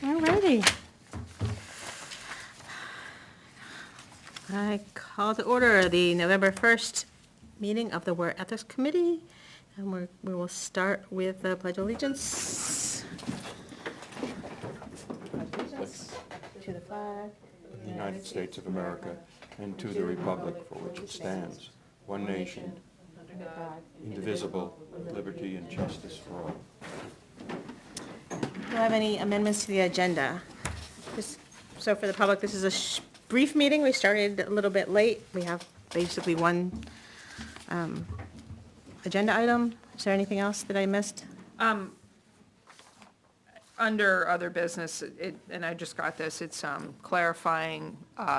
All righty. I call to order the November 1st meeting of the War Ethics Committee, and we will start with the Pledge of Allegiance. Pledge allegiance to the flag of the United States of America and to the republic for which it stands, one nation, under God, indivisible, with liberty and justice for all. Do you have any amendments to the agenda? So for the public, this is a brief meeting. We started a little bit late. We have basically one agenda item. Is there anything else that I missed? Under other business, and I just got this, it's clarifying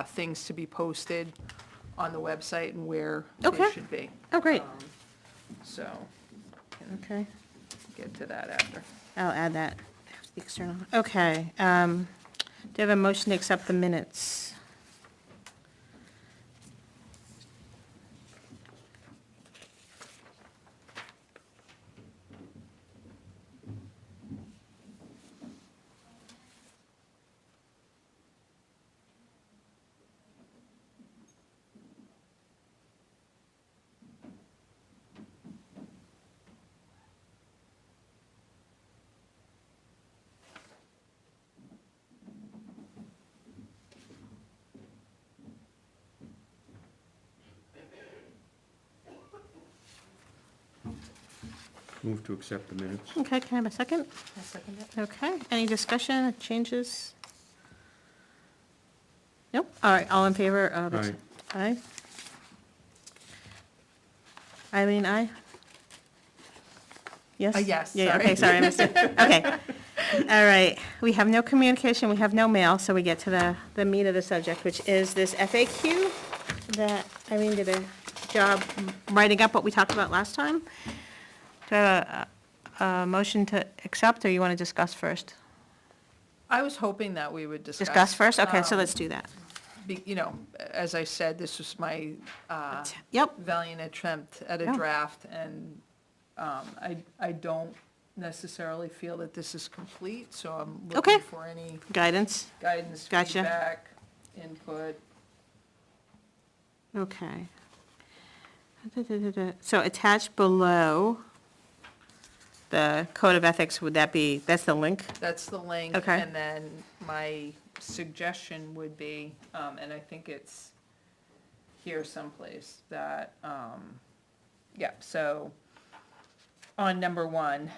things to be posted on the website and where they Okay. should be. Oh, great. So, can Okay, get to that after. I'll add that. The external. Okay. Do you have a motion to accept the minutes? Move to accept the minutes. Okay, can I have a second? I second it. Okay, any discussion, changes? Nope, all right, all in favor of? Aye. Aye. Eileen, aye? Yes? Yes, Yeah, sorry. okay, sorry, I missed it. Okay, all right, we have no communication, we have no mail, so we get to the meat of the subject, which is this FAQ that Eileen did a job writing up what we talked about last time. Do I have a motion to accept, or you want to discuss first? I was hoping that we would discuss. Discuss first? Okay, so let's do that. You know, as I said, this was my Yep, valiant attempt at a Yeah. draft, and I don't necessarily feel that this is complete, so I'm Okay. looking for any guidance, guidance, Gotcha. feedback, input. okay. So attached below the code of ethics, would that be, that's the link? That's the link. Okay. And then my suggestion would be, and I think it's here someplace, that, yeah, so on number 1,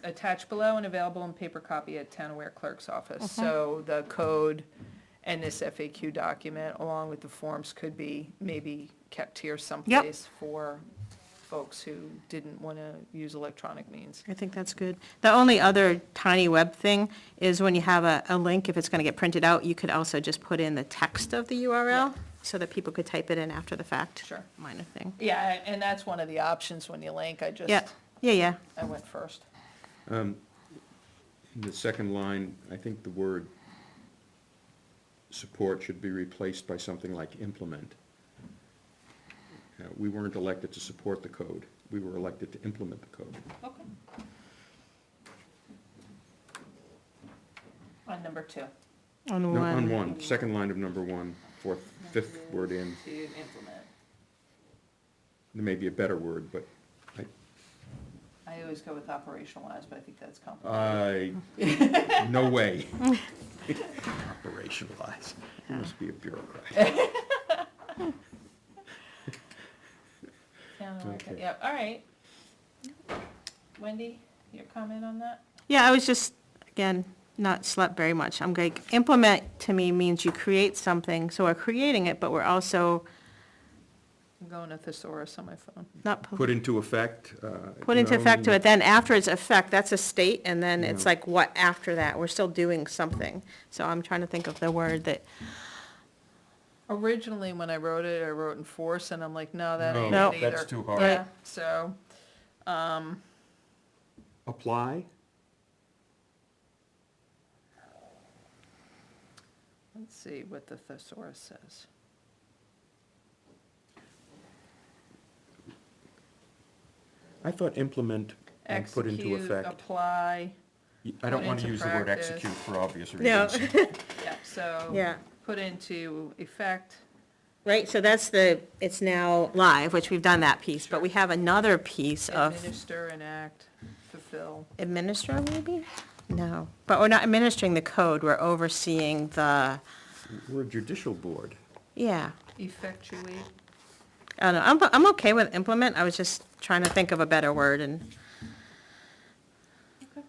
attached below and available in paper copy at Town Aware Clerk's office. So the code and this FAQ document, along with the forms, could be maybe kept here someplace for folks who didn't want to use electronic means. I think that's good. The only other tiny web thing is when you have a link, if it's going to get printed out, you could also just put in the text of the URL so that people could type it in after the fact. Sure. Minor thing. Yeah, and that's one of the options when you link. Yeah, yeah. I went first. In the second line, I think the word support should be replaced by something like implement. We weren't elected to support the code. We were elected to implement the code. Okay. On number 2. On No, one. on one, second line of number 1, fifth word in. To implement. There may be a better word, but I always go with operationalize, but I think that's complicated. no way. Operationalize. You must be a bureaucrat. Okay. Yeah, all right. Wendy, your comment on that? Yeah, I was just, again, not slept very much. I'm like, implement to me means you create something, so we're creating it, but we're also I'm going to thesaurus on my phone. not. Put into effect. Put into effect to it, then after it's effect, that's a state, and then it's Yeah. like, what after that? We're still doing something. So I'm trying to think of the word that, Originally, when I wrote it, I wrote enforce, and I'm like, no, that No, ain't No. it either. that's too hard. Yeah, so, Apply? let's see what the thesaurus says. I thought implement and put into Execute, effect. apply, I don't Put want to into use the word practice. execute for obvious No. reasons. Yeah, so. Yeah. Put into effect, Right, so that's it's now live, which we've done that piece, but we have another piece of administer, enact, fulfill. administer maybe? No, but we're not administering the code, we're overseeing the, We're a judicial board. yeah. Effectuate. I don't know, I'm okay with implement, I was just trying to think of a better word and, Okay.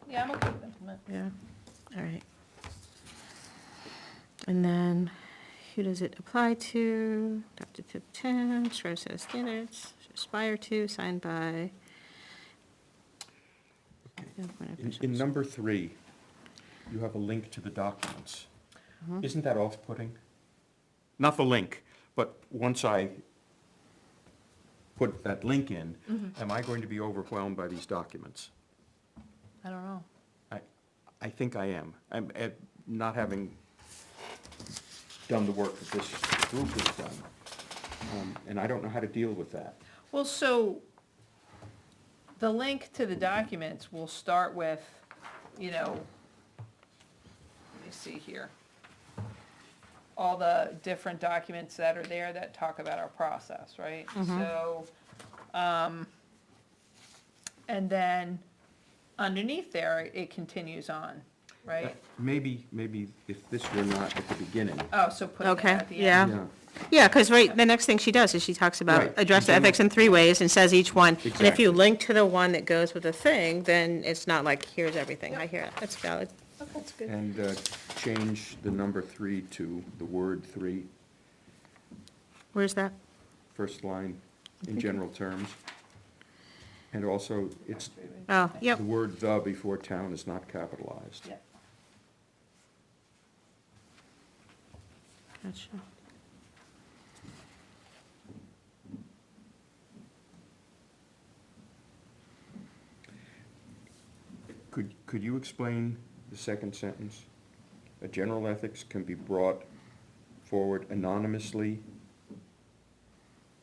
Yeah, I'm okay with implement. yeah, all right. And then, who does it apply to? Adopted to 10, sort of set of standards, aspire to, signed by. In number 3, you have a link to the documents. Mm-hmm. Isn't that off-putting? Not the link, but once I put that link in, Mm-hmm. am I going to be overwhelmed by these documents? I don't know. I think I am. I'm not having done the work that this group has done. And I don't know how to deal with that. Well, so the link to the documents will start with, let me see here. All the different documents that are there that talk about our process, right? So, and then underneath there, it continues on, right? Maybe if this were not at the beginning. Oh, so putting it Okay, at the end. yeah. Yeah, because the next thing she does is she talks about Right. address In general- ethics in 3 ways and says each one. And if Exactly. you link to the one that goes with the thing, then it's not like, here's everything. I hear it, that's valid. That's good. And change the number 3 to the word 3, Where's that? first line, in general terms. And also, it's, Oh, yep, the word "the" before town is not capitalized. Yeah. gotcha. Could you explain the second sentence? A general ethics can be brought forward anonymously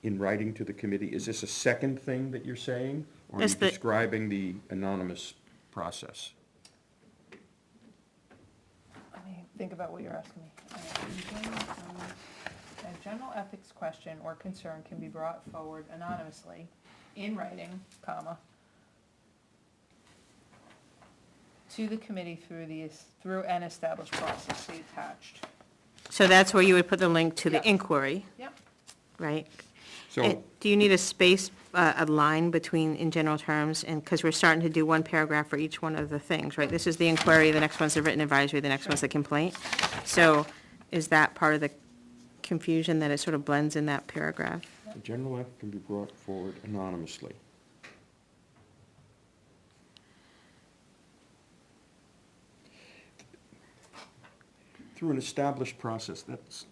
in writing to the committee. Is this a second thing that you're saying? Or are you It's the- describing the anonymous process? Let me think about what you're asking me. A general ethics question or concern can be brought forward anonymously in writing, comma, to the committee through an established process, see attached. So that's where you would put the link to the Yeah. inquiry, Yep. right? So, And do you need a space, a line between in general terms, and, because we're starting to do one paragraph for each one of the things, right? This is the inquiry, the next one's the written advisory, the next one's the complaint. So is that part of the confusion, that it sort of blends in that paragraph? a general ethics can be brought forward anonymously. Through an established process, that's,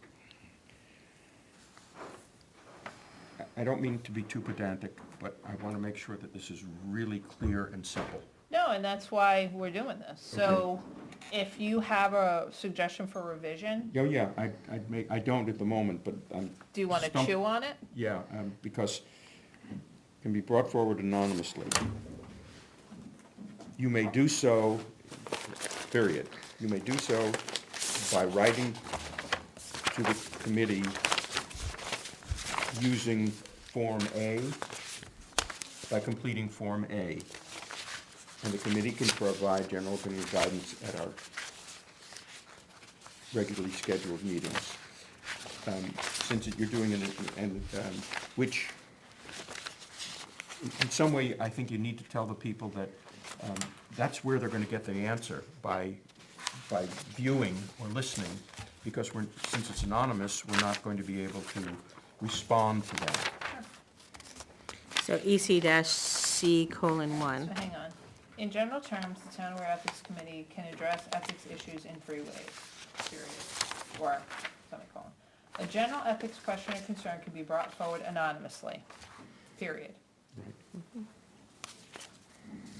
I don't mean to be too pedantic, but I want to make sure that this is really clear and simple. No, and that's why we're doing this. So if you have a suggestion for revision, Yeah, yeah, I don't at the moment, but I'm. do you want to chew on it? Yeah, because can be brought forward anonymously. You may do so, period. You may do so by writing to the committee using Form A, by completing Form A. And the committee can provide general opinion guidance at our regularly scheduled meetings. Since you're doing it, which, in some way, I think you need to tell the people that that's where they're going to get the answer, by viewing or listening, because since it's anonymous, we're not going to be able to respond to that. So EC-C:1. So hang on. In general terms, the Town Aware Ethics Committee can address ethics issues in 3 ways, period, or semicolon. A general ethics question or concern can be brought forward anonymously, period.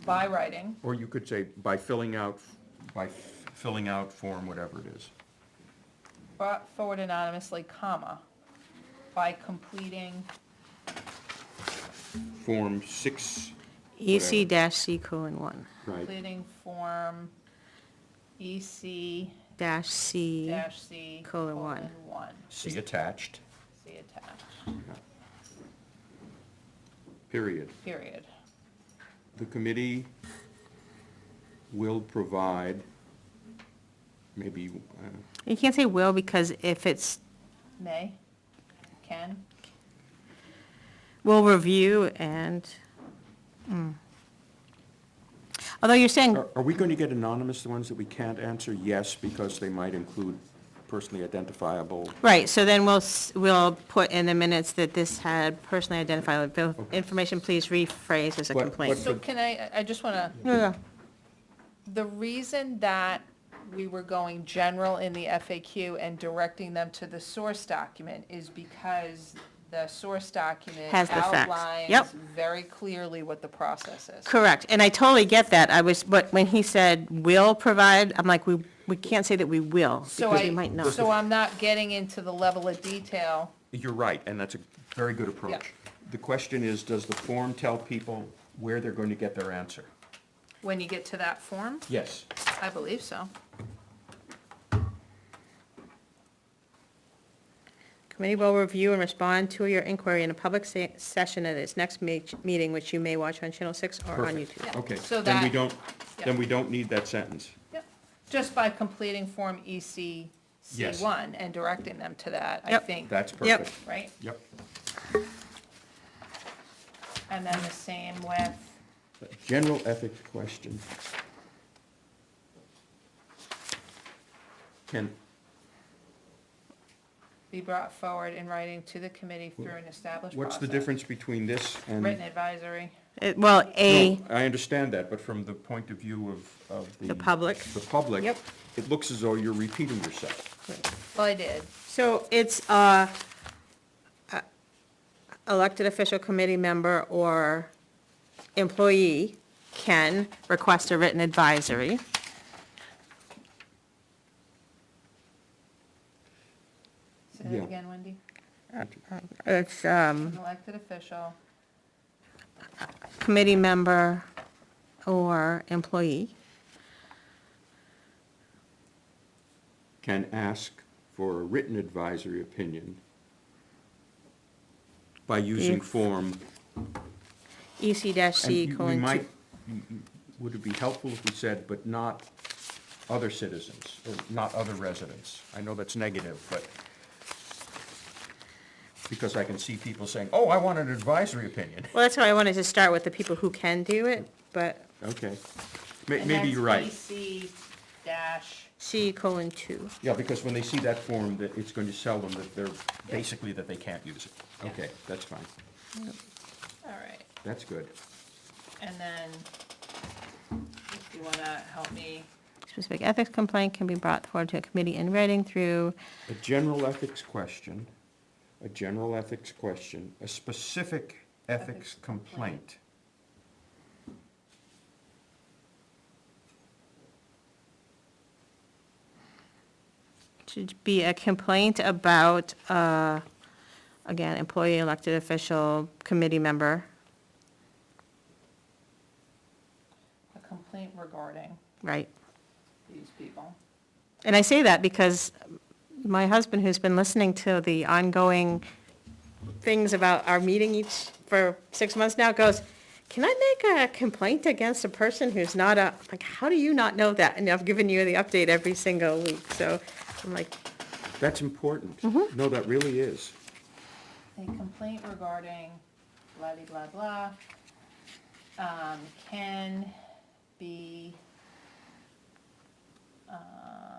By writing, Or you could say by filling out form, whatever it is. brought forward anonymously, comma, by completing, Form 6 EC-C:1, Right, completing form EC dash C, C Colon one. 1. see attached, See attached, period. period. The committee will provide, maybe, you can't say will, because if it's, May, can, will review and, although you're saying, are we going to get anonymous, the ones that we can't answer? Yes, because they might include personally identifiable. right, so then we'll put in the minutes that this had personally identifiable information, please rephrase as a But- complaint. so can I just wanna, No, the reason that we were going general in the FAQ and directing them to the source document is because the source document Has the facts. outlines Yep. very clearly what the process is. correct, and I totally get that, but when he said will provide, I'm like, we can't say that we will, So because we might not. So I'm not getting into the level of detail. You're right, and that's a very good approach. Yeah. The question is, does the form tell people where they're going to get their answer? When you get to that form, Yes. I believe so. Committee will review and respond to your inquiry in a public session at its next meeting, which you may watch on Channel 6 or on Perfect. YouTube. Yeah. Okay, So then we that- don't, then yeah. we don't need that sentence. Yep. Just by completing Form EC Yes. C1 and directing them to that, I Yep. think, That's Yep. perfect. right? Yep. And then the same with, General ethics question. Can, be brought forward in writing to the committee through an established process. what's the difference between this and? Written advisory. Well, No, I understand that, but from the point of view of The public. The public. Yep. It looks as though you're repeating yourself. Well, I did. So it's elected official, committee member, or employee can request a written advisory. Say that Yeah. again, Wendy. It's An elected official, committee member or employee Can ask for a written advisory opinion by using If- form. EC-C: And we 2. might, would it be helpful if we said, but not other citizens, or not other residents? I know that's negative, but, because I can see people saying, oh, I want an advisory opinion. Well, that's why I wanted to start with the people who can do it, but Okay. and Maybe you're right. that's EC dash, C:2. Yeah, because when they see that form, that it's going to tell them that they're, basically that they can't use it. Okay, that's fine. all right. That's good. And then, if you wanna help me, Specific ethics complaint can be brought forward to a committee in writing through, A general ethics question, a general ethics question, a specific ethics Ethics complaint. complaint. should be a complaint about, again, employee, elected official, committee member, a complaint regarding right? these people. And I say that because my husband, who's been listening to the ongoing things about our meeting for 6 months now, goes, can I make a complaint against a person who's not like, how do you not know that? And I've given you the update every single week, so I'm like, That's important. Mm-hmm. No, that really is. A complaint regarding blah, blah, blah, can be,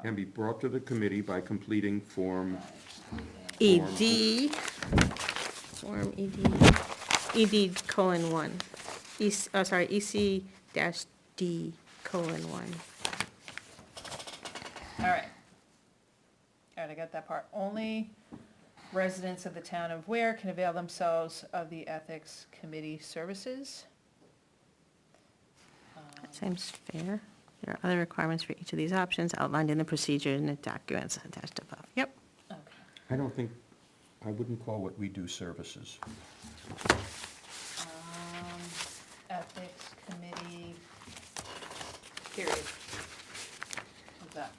Can be brought to the committee by completing form, ED, Form ED:1, EC-D:1. all right. All right, I got that part. Only residents of the town of Ware can avail themselves of the Ethics Committee services. That seems fair. There are other requirements for each of these options outlined in the procedure and the documents attached above. Yep. Okay. I don't think, I wouldn't call what we do services. Ethics period. How's that?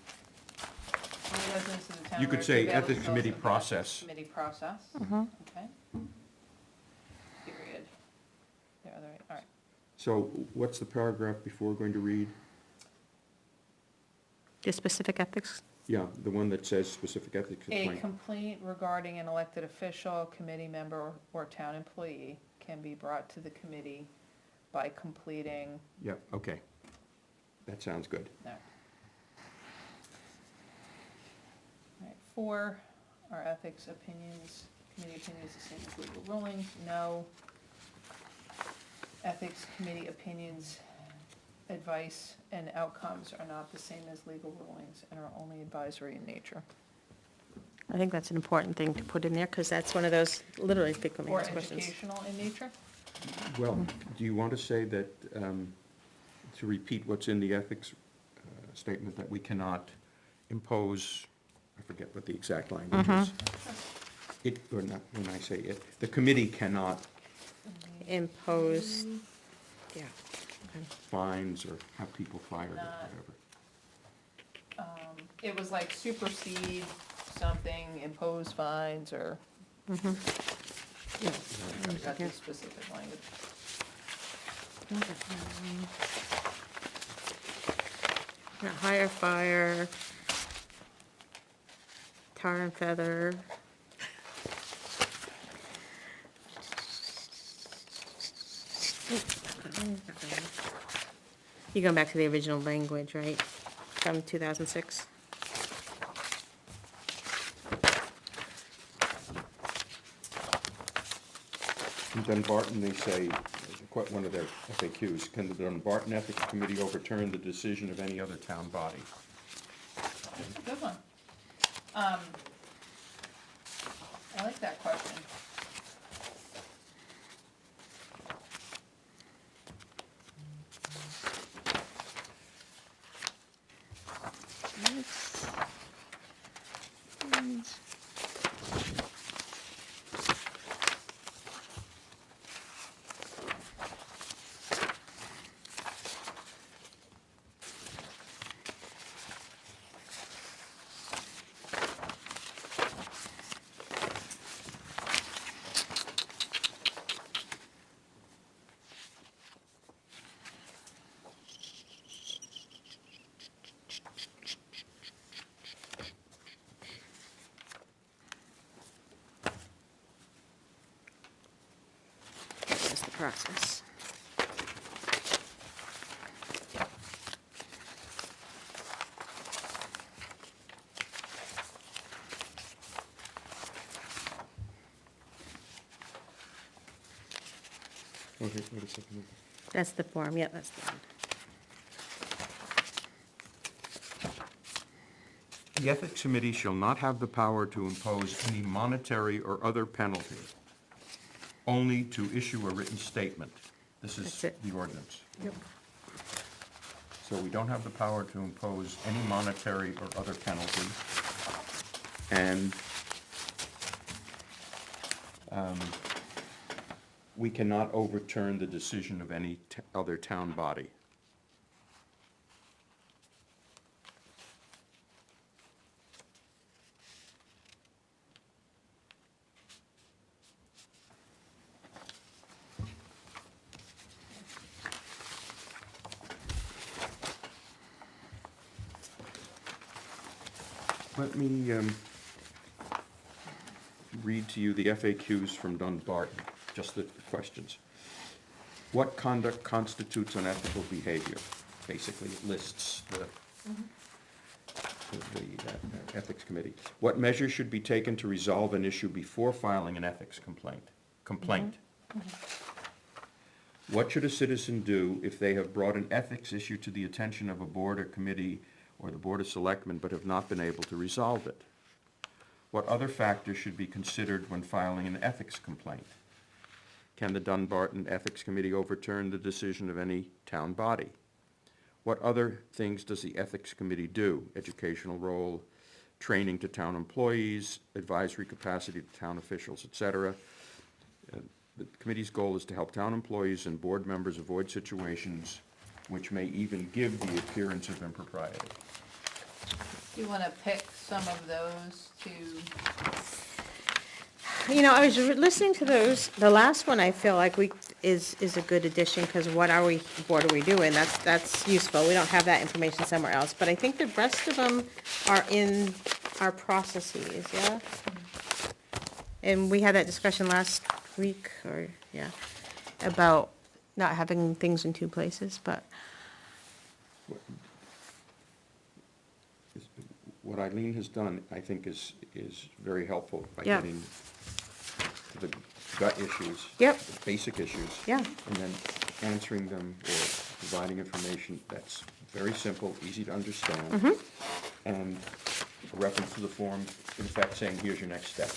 Only residents of the town You where could it's say available ethics to committee those of the process. Committee process, Mm-hmm. okay. Period. There, all right, all right. So what's the paragraph before we're going to read? The specific ethics, Yeah, the one that says specific ethics A complaint. complaint regarding an elected official, committee member, or town employee can be brought to the committee by completing, Yeah, okay. That sounds good. no. All right, 4, are ethics opinions, committee opinions the same as legal rulings? No. Ethics committee opinions, advice, and outcomes are not the same as legal rulings and are only advisory in nature. I think that's an important thing to put in there, because that's one of those literally frequently Or asked questions. educational in nature? Well, do you want to say that, to repeat what's in the ethics statement, that we cannot impose, I forget what the exact language is. It, or not, when I say it, the committee cannot Impose, yeah. fines or have people fired or Not- whatever. It was like supersede something, impose fines, or, I forgot the specific language. Yeah, hire, fire, tar and feather. You're going back to the original language, right, from 2006? In Dunbarton, they say, quite one of their FAQs, can the Dunbarton Ethics Committee overturn the decision of any other town body? Good one. I like that question. That's the process. Okay, wait a second. That's the form, yeah, that's the one. The Ethics Committee shall not have the power to impose any monetary or other penalty, only to issue a written statement. This is That's it. the ordinance. Yep. So we don't have the power to impose any monetary or other penalty. And we cannot overturn the decision of any other town body. Let me read to you the FAQs from Dunbarton, just the questions. What conduct constitutes unethical behavior? Basically, it lists the Ethics Committee. What measures should be taken to resolve an issue before filing an ethics complaint? What should a citizen do if they have brought an ethics issue to the attention of a board or committee or the Board of Selectmen but have not been able to resolve it? What other factors should be considered when filing an ethics complaint? Can the Dunbarton Ethics Committee overturn the decision of any town body? What other things does the Ethics Committee do? Educational role, training to town employees, advisory capacity to town officials, etc. The committee's goal is to help town employees and board members avoid situations which may even give the appearance of impropriety. Do you wanna pick some of those to, You know, I was listening to those, the last one I feel like is a good addition, because what are we doing? That's useful, we don't have that information somewhere else, but I think the rest of them are in our processes, yeah? And we had that discussion last week, or, yeah, about not having things in two places, but, What Eileen has done, I think, is very helpful by Yeah. getting to the gut issues. Yep. The basic issues. Yeah. And then answering them or providing information that's very simple, easy to understand. Mm-hmm. And a reference to the form, in effect saying, here's your next step.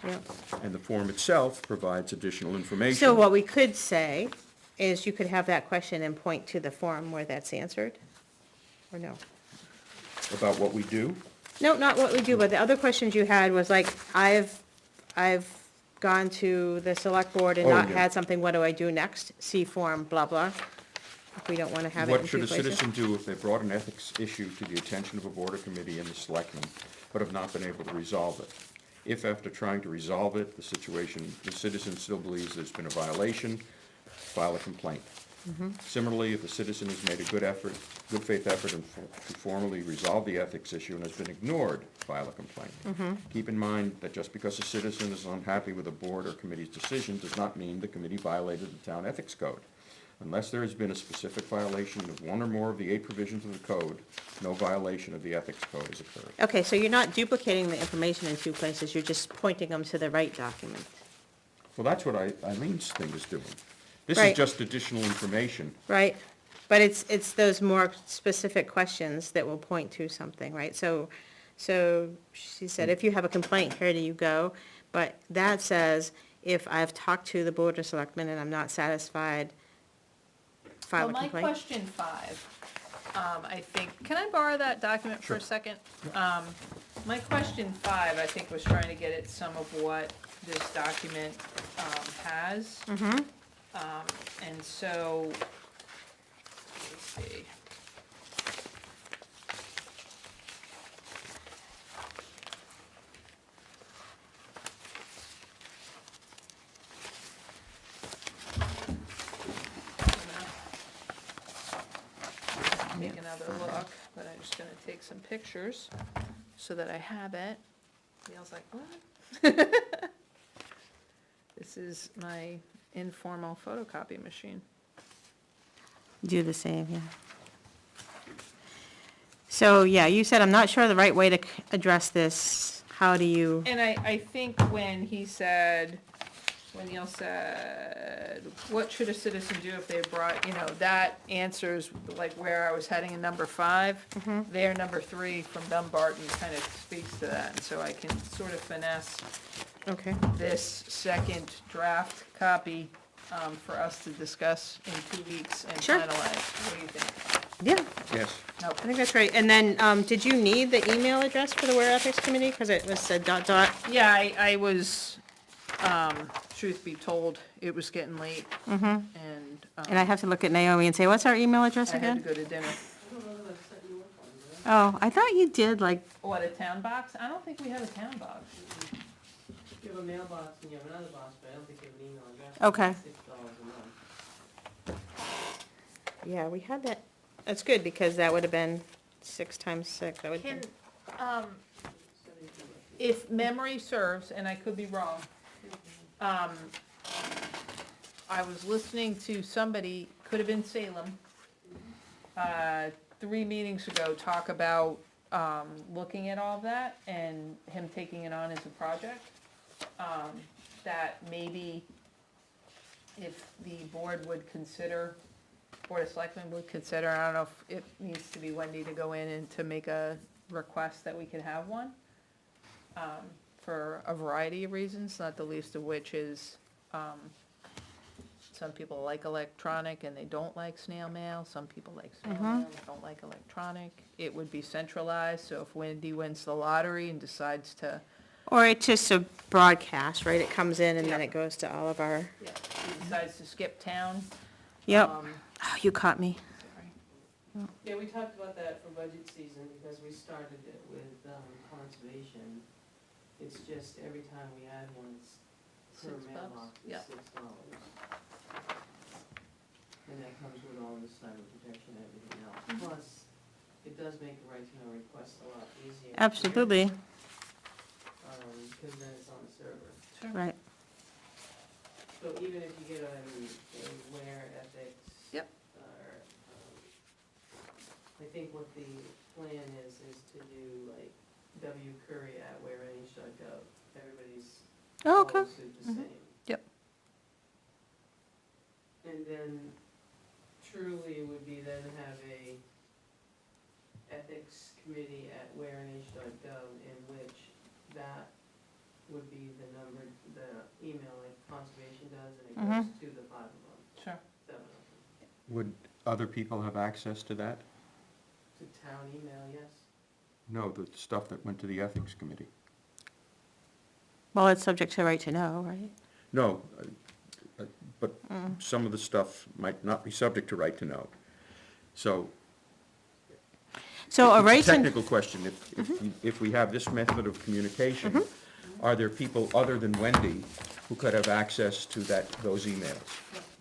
yeah. And the form itself provides additional information. So what we could say is you could have that question and point to the form where that's answered, or no? About what we do. No, not what we do, but the other questions you had was like, I've gone to the select board and Oh, not yeah. had something, what do I do next? See form, blah, blah. If we don't wanna have it in What should two a places. citizen do if they brought an ethics issue to the attention of a board or committee and the selectmen, but have not been able to resolve it? If after trying to resolve it, the citizen still believes there's been a violation, file a complaint. Similarly, if a citizen has made a good faith effort to formally resolve the ethics issue and has been ignored, file a complaint. Keep in mind that just because a citizen is unhappy with a board or committee's decision does not mean the committee violated the town ethics code. Unless there has been a specific violation of one or more of the 8 provisions of the code, no violation of the ethics code has occurred. Okay, so you're not duplicating the information in two places, you're just pointing them to the right document. Well, that's what Eileen's thing is doing. This is Right. just additional information. Right, but it's those more specific questions that will point to something, right? So she said, if you have a complaint, here do you go? But that says, if I've talked to the board of selectmen and I'm not satisfied, file well, a my complaint. question 5, I think, can I borrow that document for a second? My question 5, I think, was trying to get at some of what this document, has. And so, let's see. Take another look, but I'm just gonna take some pictures so that I have it. Neil's like, what? This is my informal photocopy machine. Do the same, yeah. So, yeah, you said, I'm not sure the right way to address this. How do you, And I think when Neil said, what should a citizen do if they brought, that answers like where I was heading in number 5. There, number 3 from Dumbarton kind of speaks to that, and so I can sort of finesse okay, this second draft copy for us to discuss in 2 weeks and Sure. finalize. What do you think? yeah, Yes. I think that's right. And then, did you need the email address for the Ware Ethics Committee? Because it was a ... Yeah, I was, truth be told, it was getting late. And And I have to look at Naomi and say, what's our email address I had again? to go to dinner. Oh, I thought you did, like, What, a town box? I don't think we have a town box. You have a mailbox and you have another box, but I don't think you have an email address. Okay. $6 a month. yeah, we had that. That's good, because that would have been 6 times 6, that would Can, be... if memory serves, and I could be wrong, I was listening to somebody, could have been Salem, 3 meetings ago, talk about, looking at all of that and him taking it on as a project. That maybe if the board would consider, Board of Selectmen would consider, I don't know if it needs to be Wendy to go in and to make a request that we could have one. For a variety of reasons, not the least of which is, some people like electronic and they don't like snail mail, some people like snail mail and don't like electronic. It would be centralized, so if Wendy wins the lottery and decides to, Or it's just a broadcast, right? It comes in and then Yeah. it goes to all of our... he decides to skip town. Yep. um, Oh, you caught me. Yeah, we talked about that for budget season, because we started it with, conservation. It's just every time we add one, it's per $6? mailbox, Yeah. it's $6. And that comes with all the cyber protection and everything else. Plus, it does make the right to know request a lot easier. Absolutely, Because then it's on the server. Sure. right. So even if you get a Ware Ethics. Yep. Or, I think what the plan is to do like wcurry@warenh.gov. Everybody's Oh, okay. policies are the Mhm. same. Yep. And then truly would be then have a ethics committee at warenh.gov, in which that would be the number, the email like conservation does, and it goes to the 5 of them, Sure. 7 of them. Would other people have access to that? To town email, yes. No, the stuff that went to the ethics committee. Well, it's subject to right to know, right? No, but some of the stuff might not be subject to right to know. So So a right it's a to, technical question. If we have this method of communication, are there people other than Wendy who could have access to those emails?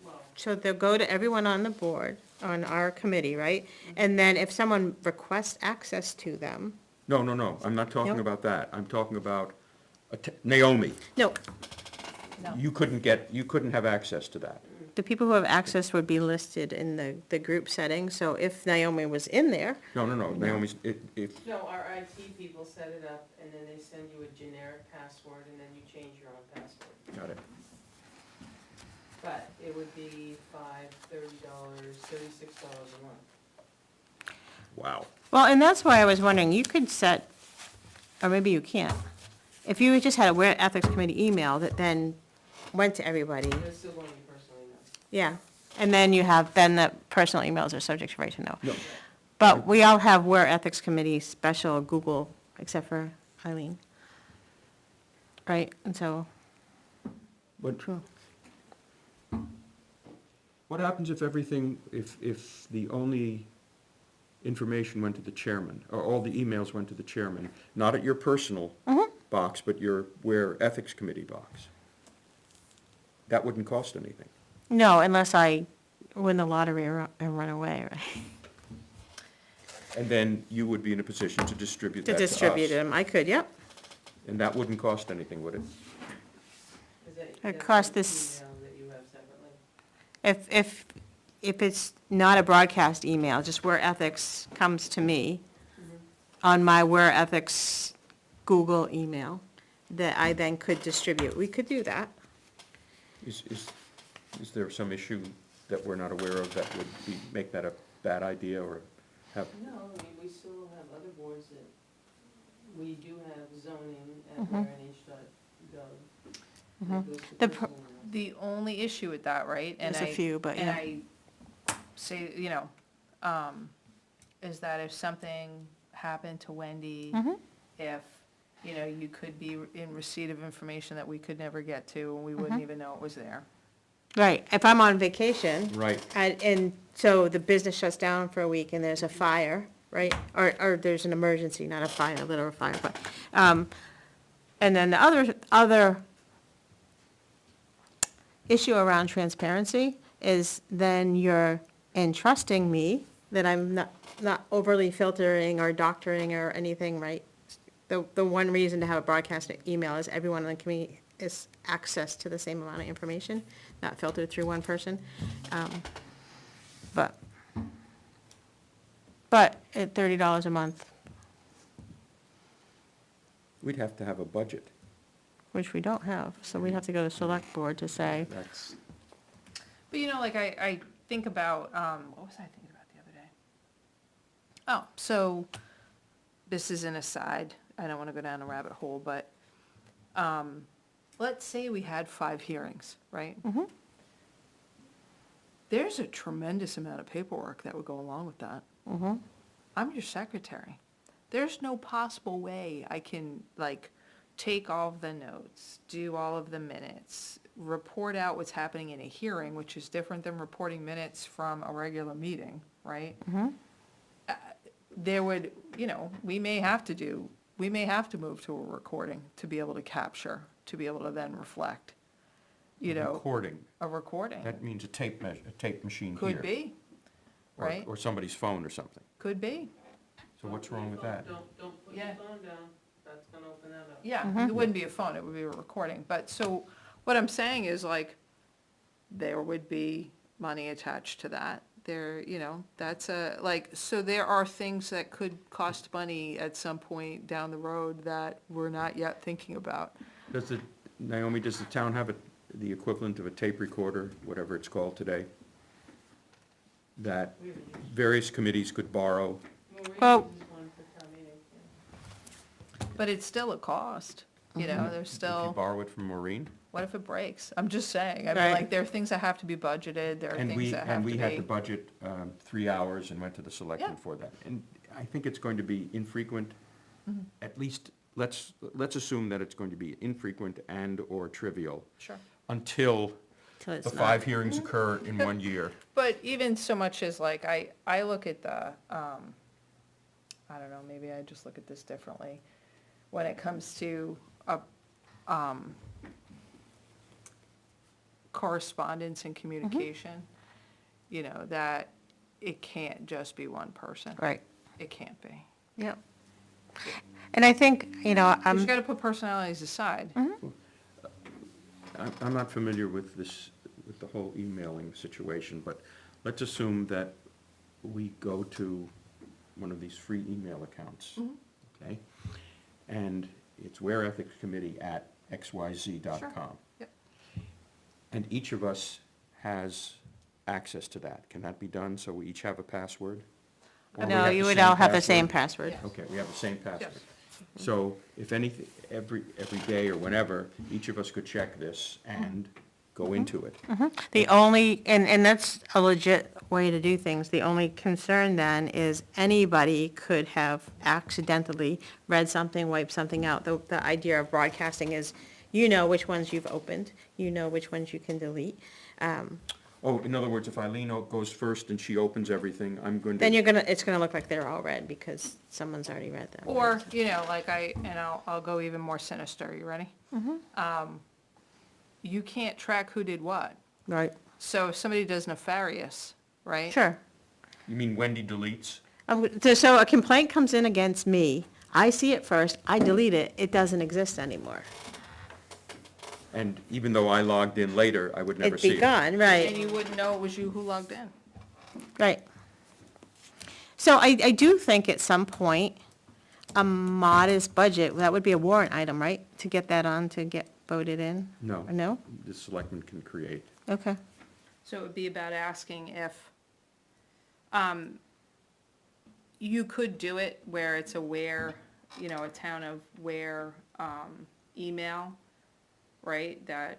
Well, so they'll go to everyone on the board, on our committee, right? And then if someone requests access to them, No, I'm not talking No. about that. I'm talking about Naomi. no, No. You couldn't have access to that. the people who have access would be listed in the group setting. So if Naomi was in there, No, Naomi's, if, no, our IT people set it up, and then they send you a generic password, and then you change your own password. got it. But it would be $30, $36 a month. Wow. well, and that's why I was wondering, you could set, or maybe you can't. If you just had a Ware Ethics Committee email that then went to everybody, They're still going to be personal emails. yeah. And then you have, then the personal emails are subject to right to know. No, But we all have Ware Ethics Committee special Google, except for Eileen. Right, and so, but true. what happens if if the only information went to the chairman, or all the emails went to the chairman, not at your personal box, but your Ware Ethics Committee box? That wouldn't cost anything. No, unless I win the lottery and run away, right? And then you would be in a position to distribute To that to us. distribute them, I could, yep. And that wouldn't cost anything, would it? Is that, It that's costs an this- email that you have separately? If it's not a broadcast email, just Ware Ethics comes to me on my Ware Ethics Google email that I then could distribute. We could do that. Is there some issue that we're not aware of that would make that a bad idea, or have, No, I mean, we still have other boards that, we do have zoning at warenh.gov. That goes to The personal emails. The only issue with that, right? and There's a I- few, but And yeah. I say, is that if something happened to Wendy, Mm-hmm. if, you could be in receipt of information that we could never get to, and we wouldn't even know it was there. Right, if I'm on vacation. right, And so the business shuts down for a week and there's a fire, right? Or there's an emergency, not a fire, a literal fire, but, and then the other issue around transparency is then you're entrusting me that I'm not overly filtering or doctoring or anything, right? The one reason to have a broadcast email is everyone in the community is access to the same amount of information, not filtered through one person. But at $30 a month, we'd have to have a budget. which we don't have, so we'd have to go to select board to say, That's, But I think about, what was I thinking about the other day? Oh, so, this is an aside, I don't wanna go down a rabbit hole, but, let's say we had 5 hearings, right? Mhm. There's a tremendous amount of paperwork that would go along with that. mhm. I'm your secretary. There's no possible way I can, take all of the notes, do all of the minutes, report out what's happening in a hearing, which is different than reporting minutes from a regular meeting, right? there would, we may have to move to a recording to be able to capture, to be able to then reflect, Recording, a recording. that means a tape machine here. Could be, or- right? Or somebody's phone or something. Could be, So what's wrong with that? Don't put your Yeah. phone down, that's gonna open that up. yeah, it wouldn't be a phone, it would be a recording, but, so, what I'm saying is like, there would be money attached to that. There, that's so there are things that could cost money at some point down the road that we're not yet thinking about. Naomi, does the town have the equivalent of a tape recorder, whatever it's called today? That We would use, various committees could borrow? Well- use one for town meeting, yeah. But it's still a cost, there's If you still, borrow it from Maureen? what if it breaks? I'm just saying, I mean, Right. like, there are things that have to be budgeted, there are And things that have to we had to be. budget 3 hours and went to the selectmen Yeah. for that. And I think it's going to be infrequent, Mm-hmm. at least, let's assume that it's going to be infrequent and/or trivial Sure. until Till it's the not. 5 hearings occur in 1 year. But even so much as like, I look at the, I don't know, maybe I just look at this differently. When it comes to correspondence and communication, that it can't just be one person. Right, It can't be. yep. And I think, You gotta put personalities aside. I'm not familiar with with the whole emailing situation, but let's assume that we go to one of these free email accounts, okay? And it's wareethicscommittee@xyz.com. Yep. And each of us has access to that. Can that be done, so we each have a password? Or we No, have you the would same all have the same password? password. Yeah. Okay, we have the same password. Yes. So if anything, every day or whenever, each of us could check this and go into it. The only, and that's a legit way to do things, the only concern then is anybody could have accidentally read something, wiped something out. The idea of broadcasting is, which ones you've opened, which ones you can delete. Oh, in other words, if Eileen goes first and she opens everything, I'm going to. Then it's gonna look like they're all read because someone's already read them. Or, like I'll go even more sinister. You ready? You can't track who did what. Right, So if somebody does nefarious, right? sure. You mean Wendy deletes? So a complaint comes in against me, I see it first, I delete it, it doesn't exist anymore. And even though I logged in later, I would never It'd see be it. gone, And right, you wouldn't know it was you who logged in. right. So I do think at some point, a modest budget, that would be a warrant item, right? To get that on, to get voted in? No. Or no? The selectmen can create. Okay. So it would be about asking if, you could do it where it's a a town of where, email, right, that,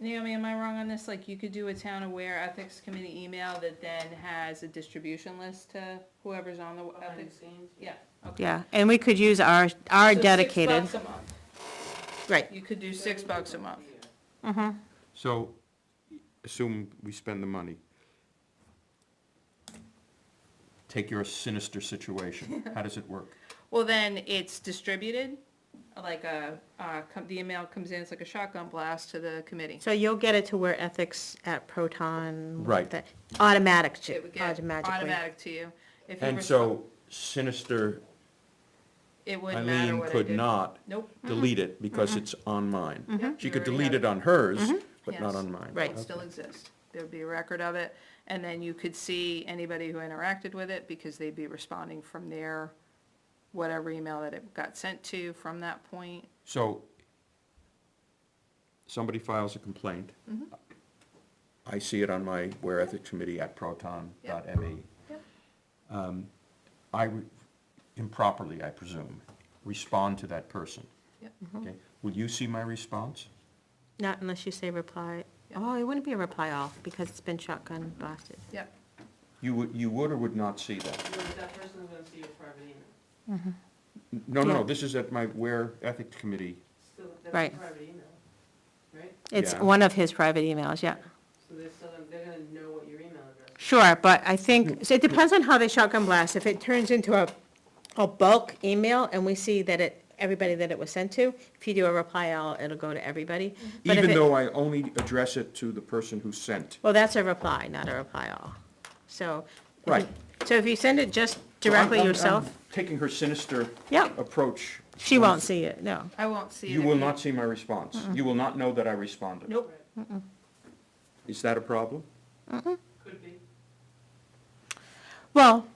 Naomi, am I wrong on this? Like, you could do a town aware ethics committee email that then has a distribution list to whoever's on the Behind the ethics? scenes. Yeah, okay. Yeah, and we could use our So dedicated, $6 a month. right. You could do $6 a month. Mm-hmm. So, assume we spend the money. Take your sinister situation. How does it work? Well, then it's distributed, like the email comes in, it's like a shotgun blast to the committee. So you'll get it to where ethics at Proton. Right. Automatic, It would get automatically. automatic to you. If you And resp- so sinister It wouldn't matter Eileen what I could did. not Nope. delete it because it's on mine. Yep, She you could already delete have it on hers, but Yes. not on mine. Right. It would still exist. There would be a record of it, and then you could see anybody who interacted with it, because they'd be responding from their, whatever email that it got sent to from that point. So, somebody files a complaint. Mm-hmm. I see it on my Ware Ethics Committee at proton.me. Yep. Improperly, I presume, respond to that person. Yep. Okay, will you see my response? Not unless you say reply. Yeah. Oh, it wouldn't be a reply all because it's been shotgun blasted. Yep. You would or would not see that? No, but that person's gonna see your private email. No, Yeah. this is at my Ware Ethics Committee. Still, that's Right. a private email, right? It's Yeah. one of his private emails, yeah. So they're still gonna they're gonna know what your email address is. Sure, but I think, so it depends on how they shotgun blast. If it turns into a bulk email and we see that everybody that it was sent to, if you do a reply all, it'll go to everybody. But if Even it- though I only address it to the person who sent. Well, that's a reply, not a reply all. So. Right. So if you send it just So directly I'm yourself, taking her sinister yeah, approach. she won't see it, no. I won't see it. You if will not see my response. You will not know that I responded. Nope. Is that a problem? Could be. Well,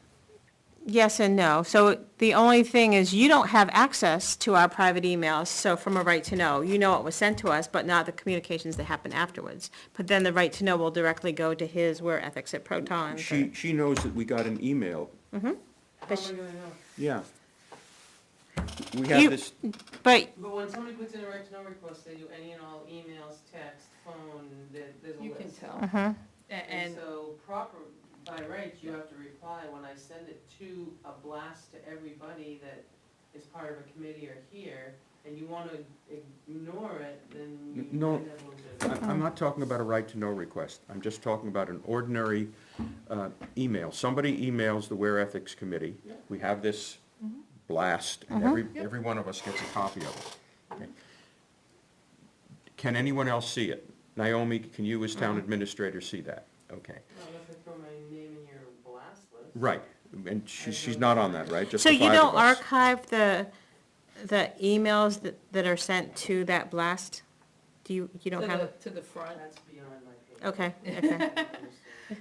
yes and no. So the only thing is you don't have access to our private emails, so from a right to know, you know what was sent to us, but not the communications that happen afterwards. But then the right to know will directly go to his, we're ethics at Proton. She knows that we got an email. How am But I gonna know? Yeah. We You- have this, But, But when somebody puts in a right to know request, they do any and all emails, text, phone, there's a list. You can tell. mhm, And And, so by rights, you have to reply when I send it to a blast to everybody that is part of a committee or here, and you wanna ignore it, then you No. might have a little bit of. I'm not talking about a right to know request. I'm just talking about an ordinary email. Somebody emails the Ware Ethics Committee. Yeah. We have this blast, and every one of us gets a copy of it. Okay. Can anyone else see it? Naomi, can you as town administrator see that? Okay. Well, if I throw my name in your blast list. Right, and she's not on that, right? Just so the you five don't of us. archive the emails that are sent to that blast? Do you don't have, to the front. That's beyond my pay. okay, okay,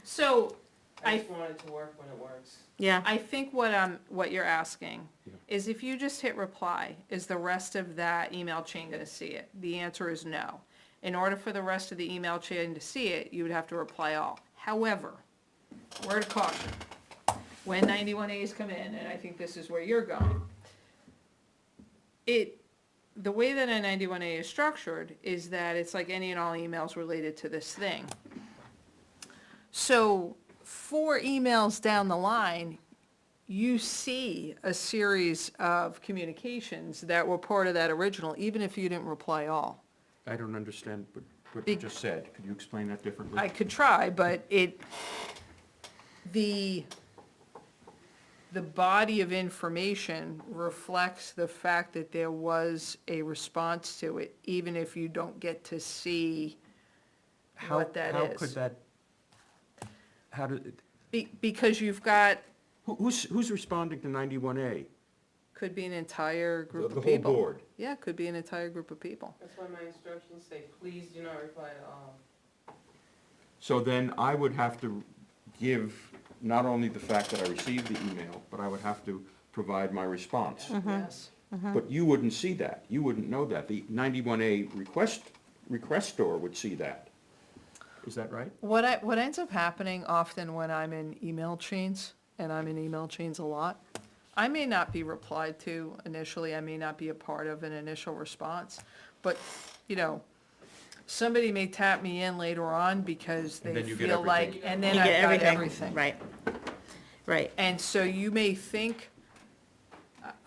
So, I I- just want it to work when it works. yeah. I think what you're asking Yeah. is if you just hit reply, is the rest of that email chain gonna see it? The answer is no. In order for the rest of the email chain to see it, you would have to reply all. However, word of caution, when 91As come in, and I think this is where you're going, the way that a 91A is structured is that it's like any and all emails related to this thing. So 4 emails down the line, you see a series of communications that were part of that original, even if you didn't reply all. I don't understand what you just said. Could you explain that differently? I could try, but the body of information reflects the fact that there was a response to it, even if you don't get to see what that How is. could that, how did, Because you've got, who's responding to 91A? could be an entire group The of whole people. board? Yeah, could be an entire group of people. That's why my instructions say, please do not reply to all. So then I would have to give not only the fact that I received the email, but I would have to provide my response. Yes. But you wouldn't see that. You wouldn't know that. The 91A requestor would see that. Is that right? What ends up happening often when I'm in email chains, and I'm in email chains a lot, I may not be replied to initially, I may not be a part of an initial response, but, somebody may tap me in later on because And they then you get feel like, everything. and then You I've get got everything. Right, right. And so you may think,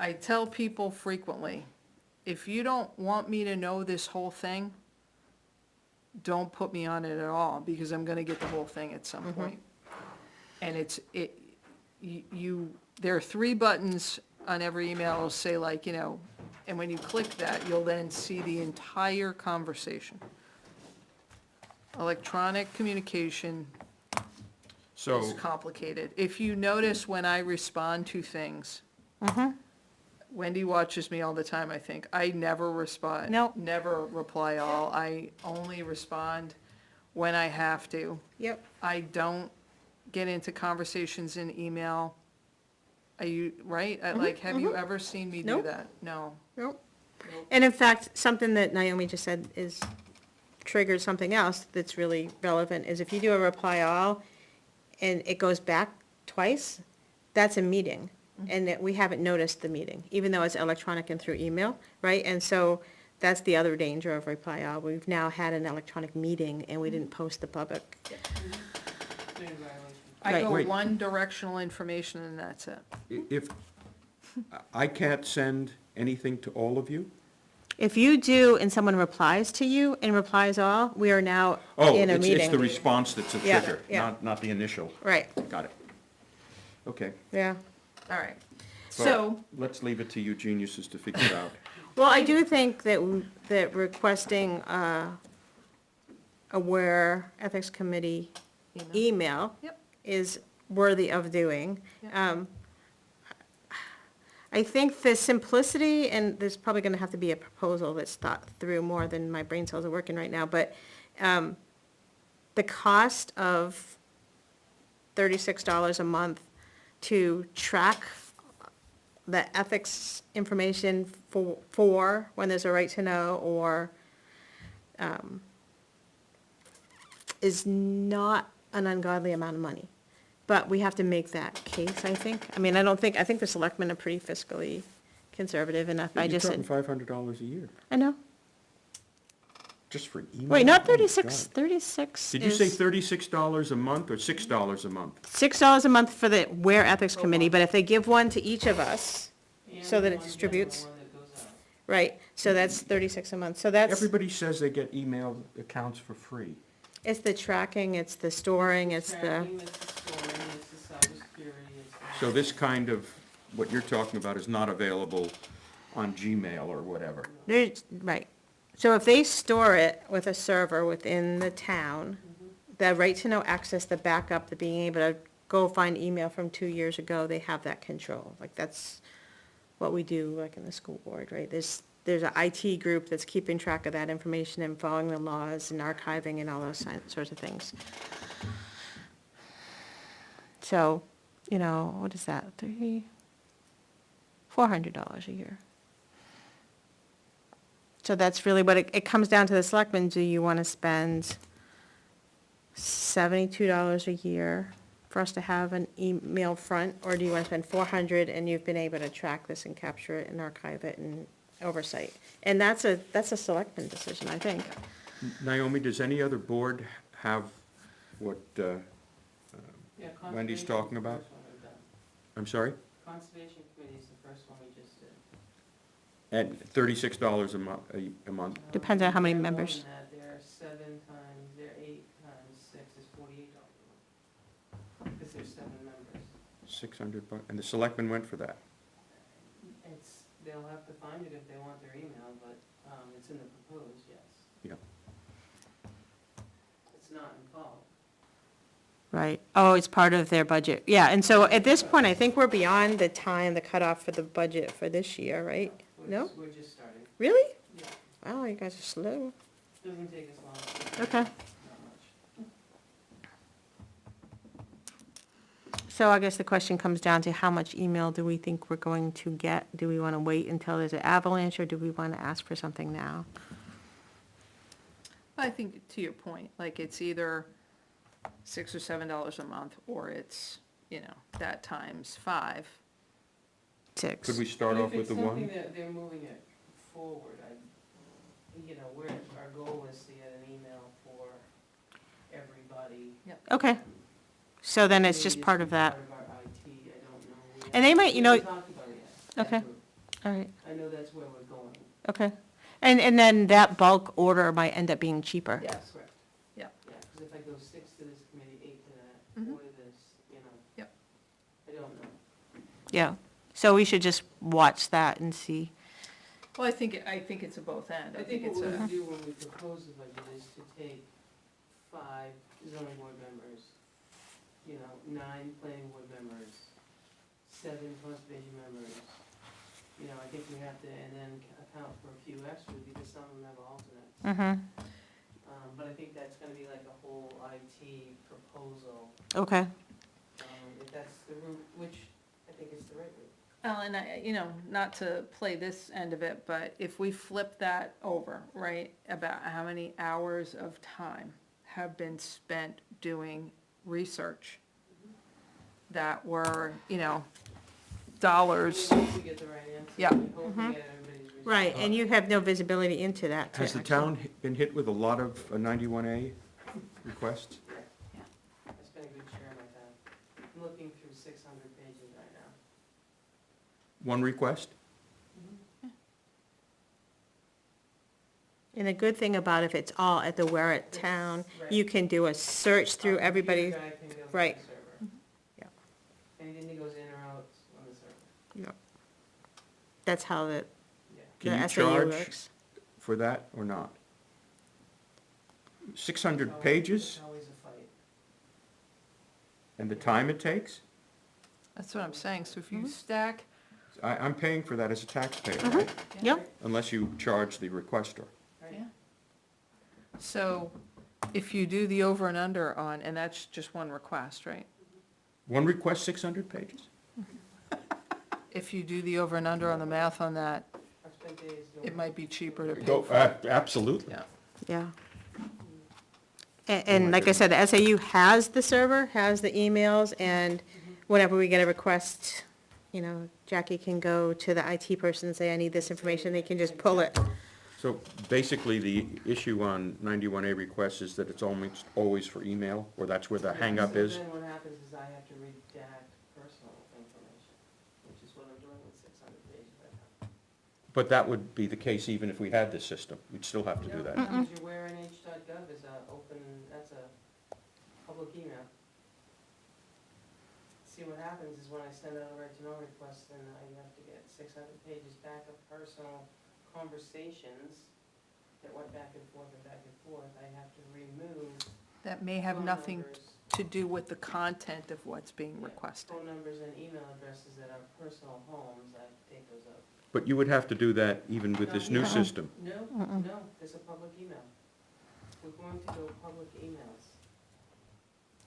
I tell people frequently, if you don't want me to know this whole thing, don't put me on it at all, because I'm gonna get the whole thing at some point. And there are 3 buttons on every email, it'll say like, and when you click that, you'll then see the entire conversation. Electronic communication So, is complicated. If you notice when I respond to things, Wendy watches me all the time, I think. I never respond. Nope. Never reply all. I only respond when I have to. Yep. I don't get into conversations in email. Are you, right? Have you ever seen me do Nope. that? No. Nope. And in fact, something that Naomi just said triggered something else that's really relevant, is if you do a reply all and it goes back twice, that's a meeting. And that we haven't noticed the meeting, even though it's electronic and through email, right? And so that's the other danger of reply all. We've now had an electronic meeting and we didn't post the public. They're in violation. I Right. go Wait. one directional information and that's it. if, I can't send anything to all of you? If you do and someone replies to you and replies all, we are now Oh, in a it's meeting. the response that's a Yeah, trigger, yeah. not the initial. Right, Got it. Okay. yeah. All right. Well, So, let's leave it to you geniuses to figure it out. Well, I do think that, that requesting, a Ware Ethics Committee email Yep. is worthy of doing. Yep. I think the simplicity, and there's probably gonna have to be a proposal that's thought through more than my brain cells are working right now, but, the cost of $36 a month to track the ethics information for when there's a right to know, or, is not an ungodly amount of money. But we have to make that case, I think. I mean, I think the selectmen are pretty fiscally conservative enough. I just You're said, talking $500 a year, I know. just for email? Wait, not Oh my 36, God. 36 Did you say is $36 a month or $6 a month? $6 a month for the Ware Ethics Committee, but if they give one to each of us, so that it And the distributes, one that goes out. right, so that's 36 a month. So that's, Everybody says they get email accounts for free. it's the tracking, it's the storing, it's the, Tracking, it's the storing, it's the cybersecurity, it's the. So this kind of, what you're talking about is not available on Gmail or whatever. there's, right. So if they store it with a server within the town, the right to know access, the backup, the being able to go find email from 2 years ago, they have that control. Like, that's what we do, like in the school board, right? There's a IT group that's keeping track of that information and following the laws and archiving and all those sorts of things. So, you know, what is that, $400 a year. So that's really what it comes down to the selectmen. Do you want to spend $72 a year for us to have an email front? Or do you want to spend $400 and you've been able to track this and capture it and archive it and oversight? And that's a selectman decision, I think. Naomi, does any other board have what, Yeah, Wendy's conservation talking is the about? first one we've done. I'm sorry? Conservation committee is the first one we just did. At $36 a month? Depends on how many They're more members. than that. They're 7 times, they're 8 times 6 is $48 a month. Because there's 7 members. $600, and the selectmen went for that. They'll have to find it if they want their email, but, it's in the proposed, yes. Yeah. It's not involved. Right. Oh, it's part of their budget. Yeah, and so at this point, I think we're beyond the time, the cutoff for the budget for this year, right? No? We're just starting. Really? Yeah, Wow, you guys are slow. doesn't take us long. Okay. Not much. So I guess the question comes down to how much email do we think we're going to get? Do we want to wait until there's an avalanche, or do we want to ask for something now? I think to your point, like it's either $6 or $7 a month, or it's, you know, that times 5. 6. Could we start off with the If it's one? something that they're moving it forward, our goal is to get an email for everybody. Okay, so then it's just Maybe part of that. Part of our IT, I don't know. We And they might, you know, haven't talked about it yet, that Okay. group. all right, I know that's where we're going. okay. And then that bulk order might end up being cheaper. Yes, correct. Yeah. Yeah, because if I go 6 to this committee, 8 to that, Mhm. 4 to this, you know. Yep. I don't know. Yeah, so we should just watch that and see. Well, I think it's a both end. I think what it's we'll a, do when we propose the budget is to take 5 zoning board members, 9 planning board members, 7 conservation members. I think we have to, and then account for a few extras because some of them have alternates. Mm-hmm, But I think that's gonna be like a whole IT proposal, okay. if that's the route, which I think is the right route. well, and not to play this end of it, but if we flip that over, right, about how many hours of time have been spent doing research that were, dollars. We hope we get the right answer. Yeah. We hope we get everybody's response. Right, and you have no visibility into that. Has the actually. town been hit with a lot of 91A requests? I spent a good share of my time. I'm looking through 600 pages right now. One request? And the good thing about if it's all at the Ware town, Right. you can do a search through Our everybody. computer guy can go to the right. server. Yeah. Anything that goes in or out on the server, That's how the Can you SAU charge works. for that or not? 600 It's pages always a fight. and the time it takes? That's what I'm saying, so if Mm-hmm. you stack, I'm paying for that as a taxpayer, Mm-hmm. right? Yep. Unless you charge the requester. Right. yeah. So if you do the over and under on, and that's just one request, right? One request, 600 pages? If you do the over and under on the math on that, I've spent days doing. it might be cheaper to pay Go, for. absolutely. Yeah. Yeah. And like I said, the SAU has the server, has the emails, and whenever we get a request, you know, Jackie can go to the IT person and say, I need this information, they can just pull it. So basically, the issue on 91A requests is that it's always for email, or that's where the hangup So is? then what happens is I have to redact personal information, which is what I'm doing with 600 pages right now. But that would be the case even if we had this system. We'd still have to do that. Because your warenh.gov is a open, that's a public email. See, what happens is when I send out a right to know request, then I have to get 600 pages back of personal conversations that went back and forth and back and forth. I have to remove That may have phone nothing numbers, to do with the content of what's being requested. phone numbers and email addresses that are personal homes, I take those out. But you would have to do that even with this new No. system. No, no, there's a public email. We're going to go public emails.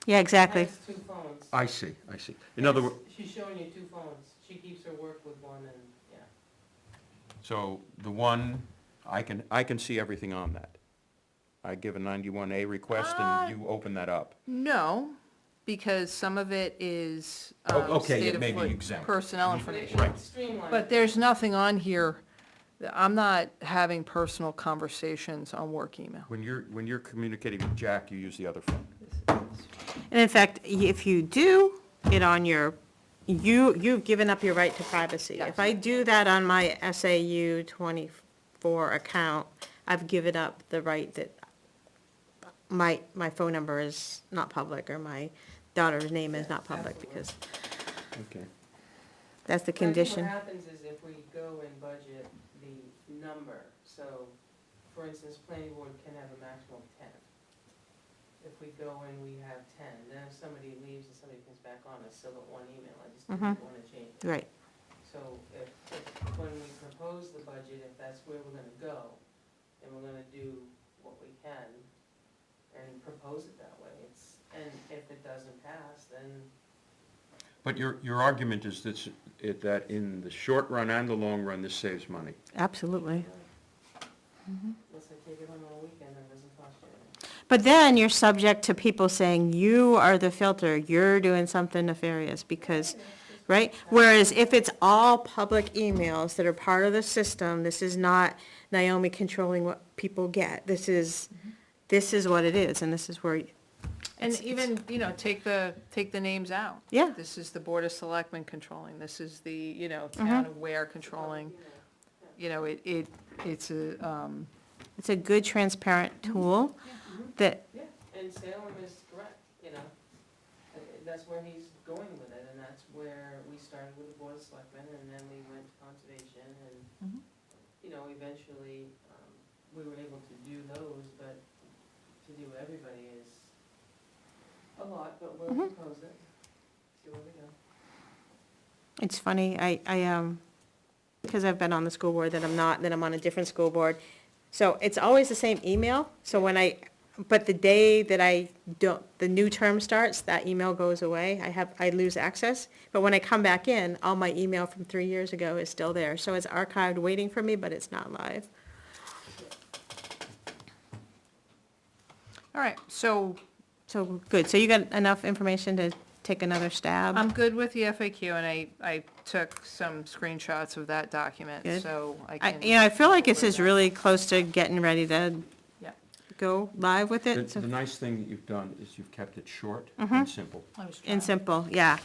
Yeah, exactly. Has two phones. I see, I see. In other words, She's showing you two phones. She keeps her work with one and, yeah. so the one, I can see everything on that. I give a 91A request and you open that up. No, because some of it is, Okay, state it of may be what- exempt. personnel But information. it's streamlined. But there's nothing on here, I'm not having personal conversations on work email. When you're communicating with Jack, you use the other phone. And in fact, if you do it on your, you've given up your right to privacy. Yes. If I do that on my SAU 24 account, I've given up the right that my phone number is not public, or my daughter's name is not public, Absolutely. because Okay. that's the But I think condition. what happens is if we go and budget the number, so, for instance, planning board can have a maximum of 10. If we go and we have 10, then if somebody leaves and somebody comes back on, I still got one email, I just didn't want to change it. Right, So if, when we propose the budget, if that's where we're gonna go, then we're gonna do what we can and propose it that way. And if it doesn't pass, then, But your argument is that in the short run and the long run, this saves money. absolutely. unless I take it home on a weekend, it doesn't cost you anything. But then you're subject to people saying, you are the filter, you're doing something nefarious, because, right? Whereas if it's all public emails that are part of the system, this is not Naomi controlling what people get. This is what it is, and this is where, And It's- even, take the names out. yeah, This is the Board of Selectmen controlling, this is the, Town of Ware controlling. It's a, it's a good transparent tool that, Yeah, and Salem is correct, that's where he's going with it, and that's where we started with the Board of Selectmen, and then we went to conservation, and, eventually, we were able to do those, but to do everybody is a lot, but we'll propose it, see where we go. it's funny, I because I've been on the school board that I'm not, then I'm on a different school board. So it's always the same email, so but the day that the new term starts, that email goes away, I lose access. But when I come back in, all my email from 3 years ago is still there, so it's archived waiting for me, but it's not live. all right, so So, good, so you got enough information to take another stab? I'm good with the FAQ, and I took some screenshots of that document, Good. so I I, can. I feel like this is really close to getting ready to Yeah. go live with The it, so- the nice thing that you've done is you've kept it short and simple. I was and trying, simple, yeah.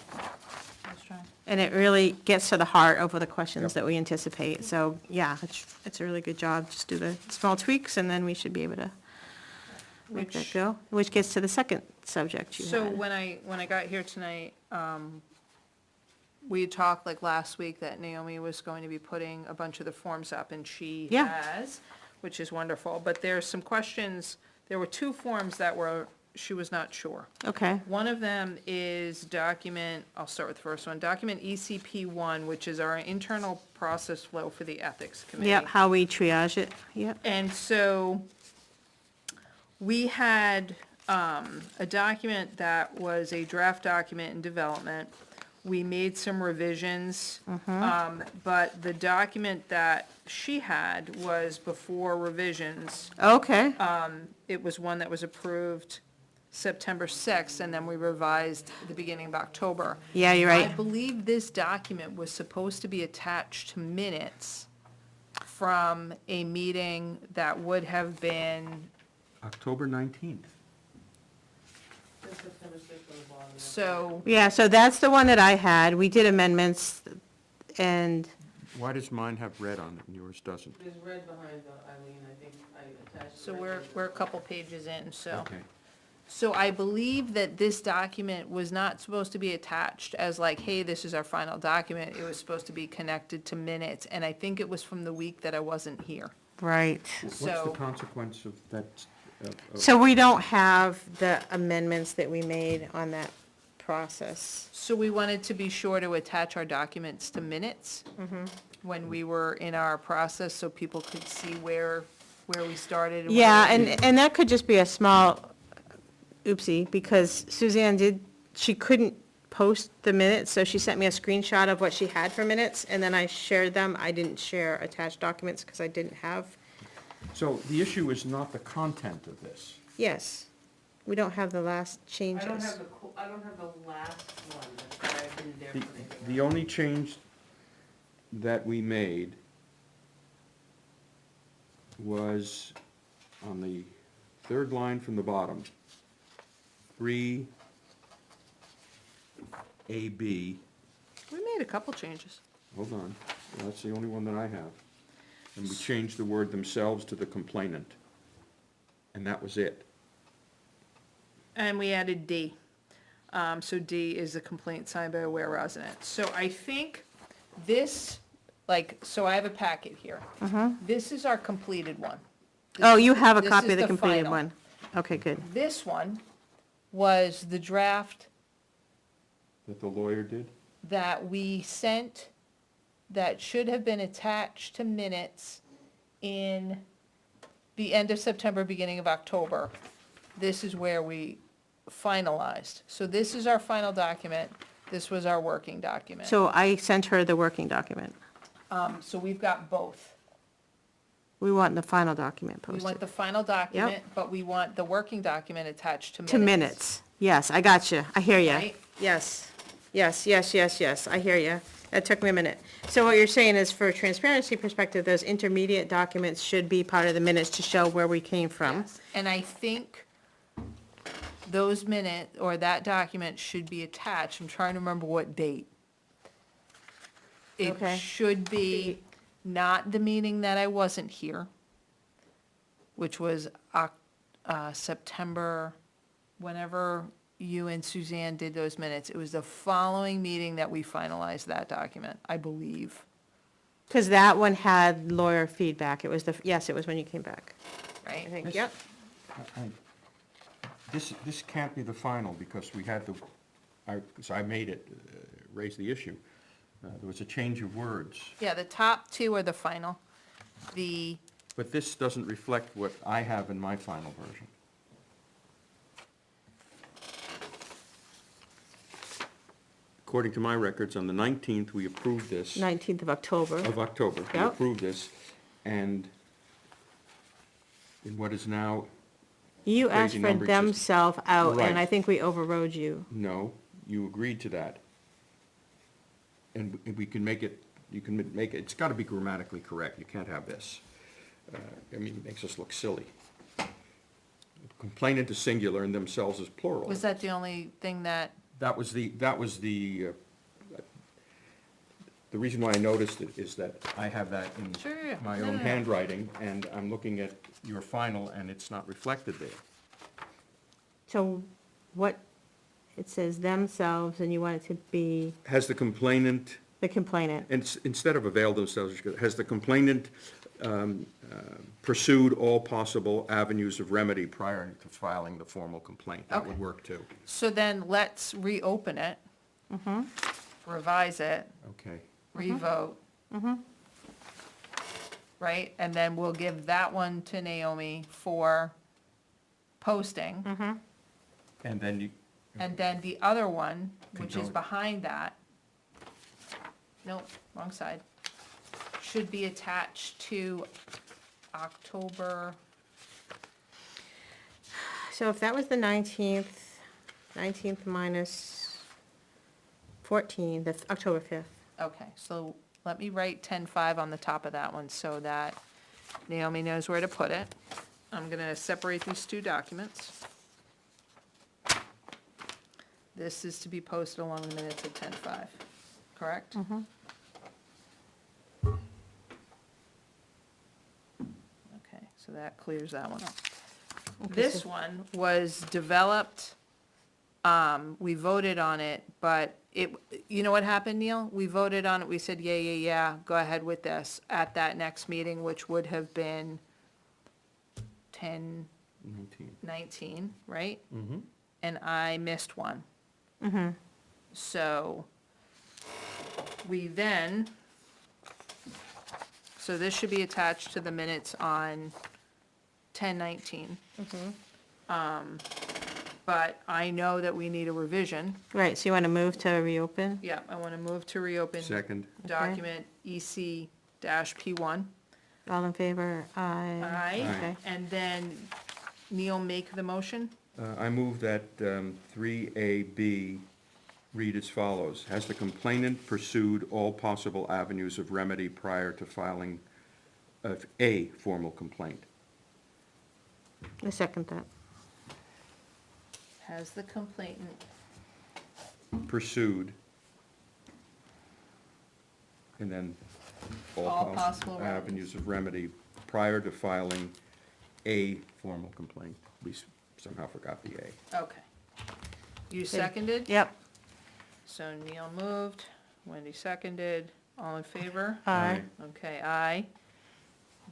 I was trying Okay. And it really gets to the heart of the questions Yep. that we anticipate. So, yeah, it's a really good job. Just do the small tweaks, and then we should be able to make that Which- go. Which gets to the second subject you So had. when I got here tonight, we had talked like last week that Naomi was going to be putting a bunch of the forms up, and she Yeah. has, which is wonderful. But there's some questions, there were two forms that she was not sure. Okay, One of them is document, I'll start with the first one, document ECP1, which is our internal process flow for the ethics committee. yep, how we triage it, yep. And so we had a document that was a draft document in development. We made some revisions, but the document that she had was before revisions. Okay, It was one that was approved September 6th, and then we revised at the beginning of October. yeah, you're I right. believe this document was supposed to be attached to minutes from a meeting that would have been, October 19th. That's September 6th on the bottom. so, Yeah, so that's the one that I had. We did amendments, and, Why does mine have red on it and yours doesn't? There's red behind Eileen, I think I attached. so the we're, red we're a couple pages in, so. Okay. So I believe that this document was not supposed to be attached as like, hey, this is our final document. It was supposed to be connected to minutes, and I think it was from the week that I wasn't here. right. What's the So- consequence of that? So we don't have the amendments that we made on that process. So we wanted to be sure to attach our documents to minutes when we were in our process, so people could see where we started. and where Yeah, we- and that could just be a small oopsie, because Suzanne she couldn't post the minutes, so she sent me a screenshot of what she had for minutes, and then I shared them. I didn't share attached documents because I didn't have, So the issue is not the content of this. yes, we don't have the last I changes. don't have I don't have the last one, that's why I didn't dare The, put anything the on. only change that we made was on the third line from the bottom, 3AB. We made a couple changes. Hold on, that's the only one that I have. And we changed the word themselves to the complainant. And that was it. And we added D. So D is the complaint signed by a Ware resident. So I think this, so I have a packet here. This is our completed one. Oh, you have a This copy is of the the completed final. one? Okay, good. This one was the draft That the lawyer did? that we sent, that should have been attached to minutes in the end of September, beginning of October. This is where we finalized. So this is our final document. This was our working document. So I sent her the working document. So we've got both. We want the final document We want posted. the final document, but we want the working document attached to minutes. To minutes. Yes, I got you. I hear you. Right? Yes, yes, yes, yes, yes, I hear you. That took me a minute. So what you're saying is, for transparency perspective, those intermediate documents should be part of the minutes to show where we came from. Yes. And I think those minutes, or that document should be attached, I'm trying to remember what date. It Okay. should be not the meeting that I wasn't here, which was September, whenever you and Suzanne did those minutes. It was the following meeting that we finalized that document, I believe, Because that one had lawyer feedback. It was yes, it was when you came back, I right? think, This- yep. This can't be the final because we had so I made it, raise the issue. There was a change of words, Yeah, the top two are the final. but this doesn't reflect what I have in my final version. According to my records, on the 19th, we approved this. 19th of October. Of October. We Yep. approved this, and in what is now, You asked crazy for numbering system. themselves out, and Right. I think we overrode you. no, you agreed to that. And we can make it, you can make it, it's gotta be grammatically correct, you can't have this. I mean, it makes us look silly. Complainant is singular and themselves is plural. Was that the only thing that, That was the the reason why I noticed it is that I have that in Sure, yeah. my No, own no, no. handwriting, and I'm looking at your final, and it's not reflected there. So what, it says themselves, and you want it to be Has the complainant, the complainant. instead of availed themselves, has the complainant pursued all possible avenues of remedy prior to filing the formal complaint? That would Okay. work too. So then let's reopen it, revise it, Okay. revote. Right, and then we'll give that one to Naomi for posting. And then you, And then the other one, which is Control. behind that, nope, wrong side, should be attached to October, So if that was the 19th, 19th minus 14, that's October 5th. okay, so let me write 10-5 on the top of that one so that Naomi knows where to put it. I'm gonna separate these two documents. This is to be posted along the minutes of 10-5, correct? Okay, so that clears that one up. This one was developed, we voted on it, but it, you know what happened, Neil? We voted on it, we said, yeah, go ahead with this, at that next meeting, which would have been 10/19, right? Mm-hmm. And I missed one. So, we then, so this should be attached to the minutes on 10/19. But I know that we need a revision. Right, so you want to move to reopen? Yeah, I want to move to reopen Second. document EC-P1. All in favor? Aye. Aye. Okay. And then Neil, make the motion. I move that 3AB read as follows. Has the complainant pursued all possible avenues of remedy prior to filing of a formal complaint? I second that. Has the complainant, Pursued. And then All all possible possible remedies. avenues of remedy prior to filing a formal complaint. We somehow forgot the A. okay. You seconded? Yep. So Neil moved, Wendy seconded, all in favor? Aye. Okay, aye.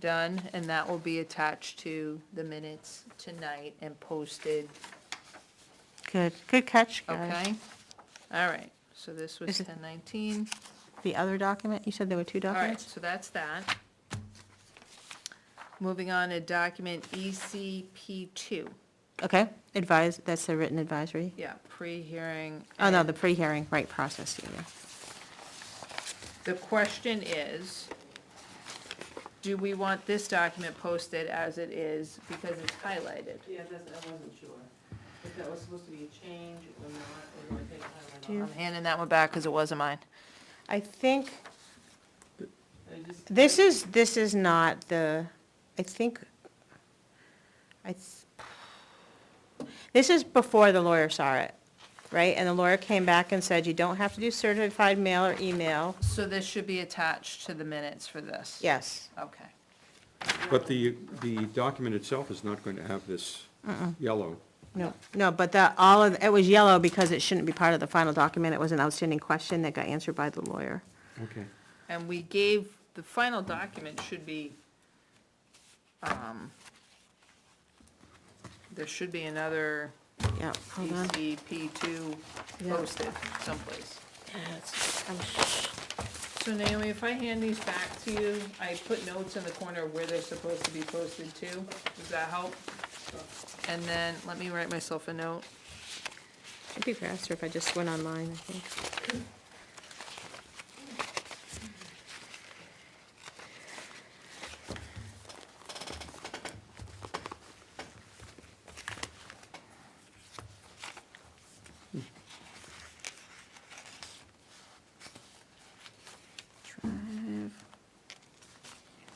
Done, and that will be attached to the minutes tonight and posted, Good, good catch, guys. okay? All right, so this was Is it- 10/19. The other document, you said there were two All right, documents? so that's that. Moving on to document ECP2. Okay, advise, that's the written advisory. Yeah, pre-hearing. Oh, no, and- the pre-hearing, right, process, yeah. The question is, do we want this document posted as it is because it's highlighted? Yeah, I wasn't sure if that was supposed to be a change or not, or do I take highlight Do you- off? I'm handing that one back because it wasn't mine. I think, I just- this is not the, I think, this is before the lawyer saw it, right? And the lawyer came back and said, you don't have to do certified mail or email. So this should be attached to the minutes for this? Yes. Okay. But the document itself is not going to have this yellow. No, but all of, it was yellow because it shouldn't be part of the final document. It was an outstanding question that got answered by the lawyer. Okay. And we gave, the final document should be, there should be another Yeah, hold on. ECP2 Yeah. posted someplace. I'm So Naomi, if I hand these back to you, I put notes in the corner of where they're supposed to be posted to. Does that help? And then, let me write myself a note. It'd be faster if I just went online, I think. Drive.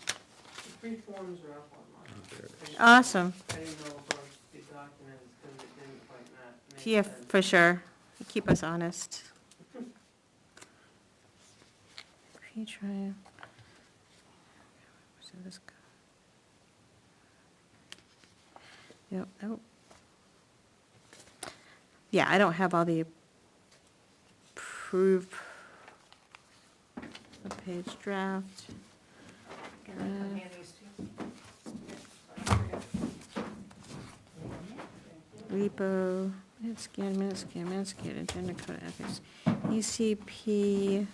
The three forms are up online. There it is. Awesome. I didn't know about the documents because it didn't quite make Yeah, sense. for sure. Keep us honest. page right. So this go- Yep, nope. Yeah, I don't have all the approved page draft. Can I come hand these to you? Repo, minute scan, agenda code ethics, ECP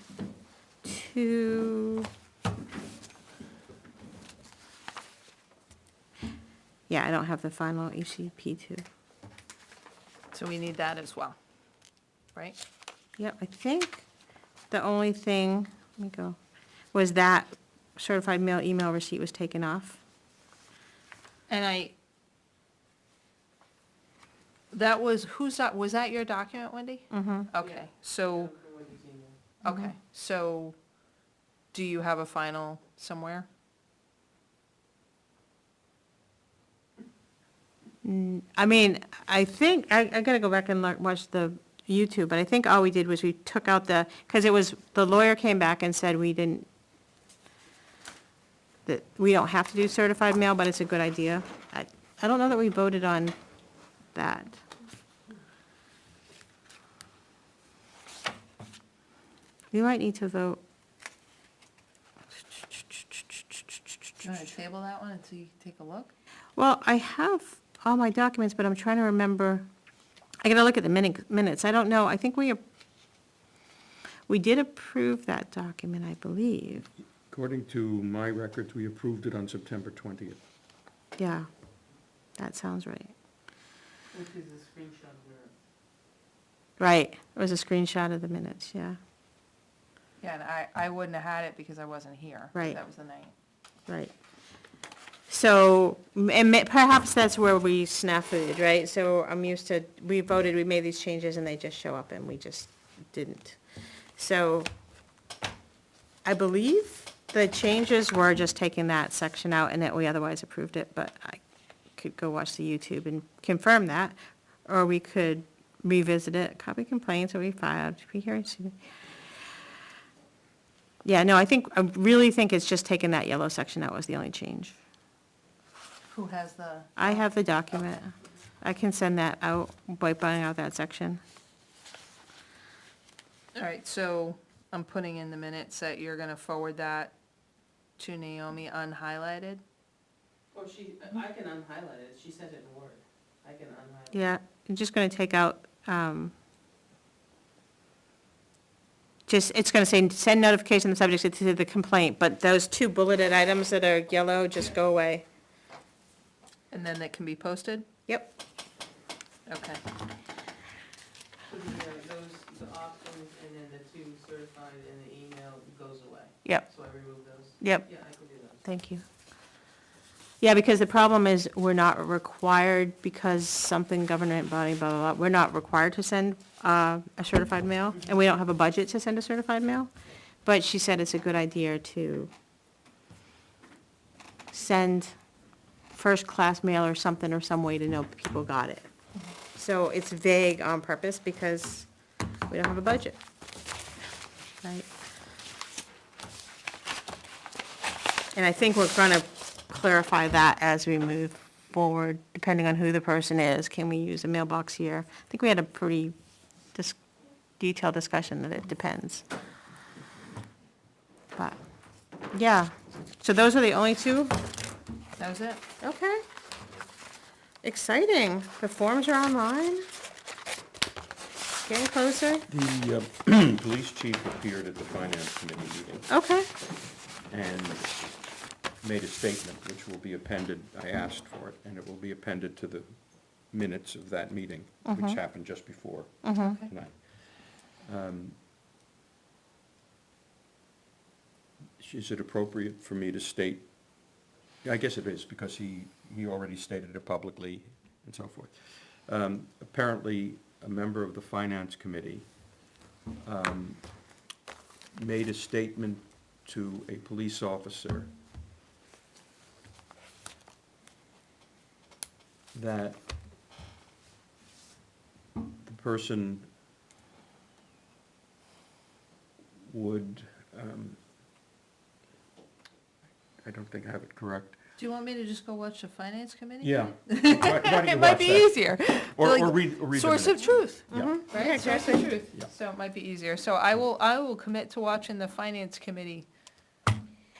2. Yeah, I don't have the final ECP 2. So we need that as well, right? Yep, I think the only thing, let me go, was that certified mail email receipt was taken off. And that was, was that your document, Wendy? Mm-hmm. Okay, Yeah. so, From Wendy's email. okay, so do you have a final somewhere? I mean, I think, I gotta go back and watch the YouTube, but I think all we did was we took out because it was, the lawyer came back and said we didn't, that we don't have to do certified mail, but it's a good idea. I don't know that we voted on that. We might need to vote. You want to table that one until you take a look? Well, I have all my documents, but I'm trying to remember, I gotta look at the minutes, I don't know, I think we did approve that document, I believe, According to my records, we approved it on September 20th. yeah, that sounds right. Which is a screenshot of the, Right, it was a screenshot of the minutes, yeah, Yeah, and I wouldn't have had it because I wasn't here. Right. That was the night. right. So, and perhaps that's where we snafu'd, right? So I'm used to, we voted, we made these changes, and they just show up, and we just didn't. So, I believe the changes were just taking that section out, and that we otherwise approved it, but I could go watch the YouTube and confirm that, or we could revisit it, copy complaints that we filed, pre-hearing. Yeah, no, I really think it's just taking that yellow section out was the only change. Who has the? I have the document. I can send that out, wiping out that section. All right, so I'm putting in the minutes that you're gonna forward that to Naomi unhighlighted. oh, I can unhighlight it, she sent it in Word, I can unhighlight it. Yeah, I'm just gonna take out, it's gonna say, send notification of the subject to the complaint, but those two bulleted items that are yellow, just go away. And then that can be posted? Yep. Okay. So the options and then the two certified and the email goes away, Yep, so I remove those? yep, Yeah, I can do those. thank you. Yeah, because the problem is, we're not required, because something government body, blah, blah, blah, we're not required to send a certified mail, and we don't have a budget to send a certified mail. But she said it's a good idea to send first-class mail or something, or some way to know people got it. So it's vague on purpose, because we don't have a budget. Right? And I think we're gonna clarify that as we move forward, depending on who the person is. Can we use a mailbox here? I think we had a pretty detailed discussion that it depends. But, yeah, so those are the only two? That was it? Okay. Exciting. The forms are online. Getting closer. The police chief appeared at the finance committee meeting Okay. and made a statement which will be appended, I asked for it, and it will be appended to the minutes of that meeting, which happened just before tonight. Is it appropriate for me to state? I guess it is, because he already stated it publicly and so forth. Apparently, a member of the finance committee made a statement to a police officer that the person would I don't think I have it correct. Do you want me to just go watch the finance committee? Yeah. Why don't you It might watch be that? easier. Or Like, read the Source of minutes. truth, Yeah. right? Source of truth. Yeah. So it might be easier. So I will commit to watching the finance committee.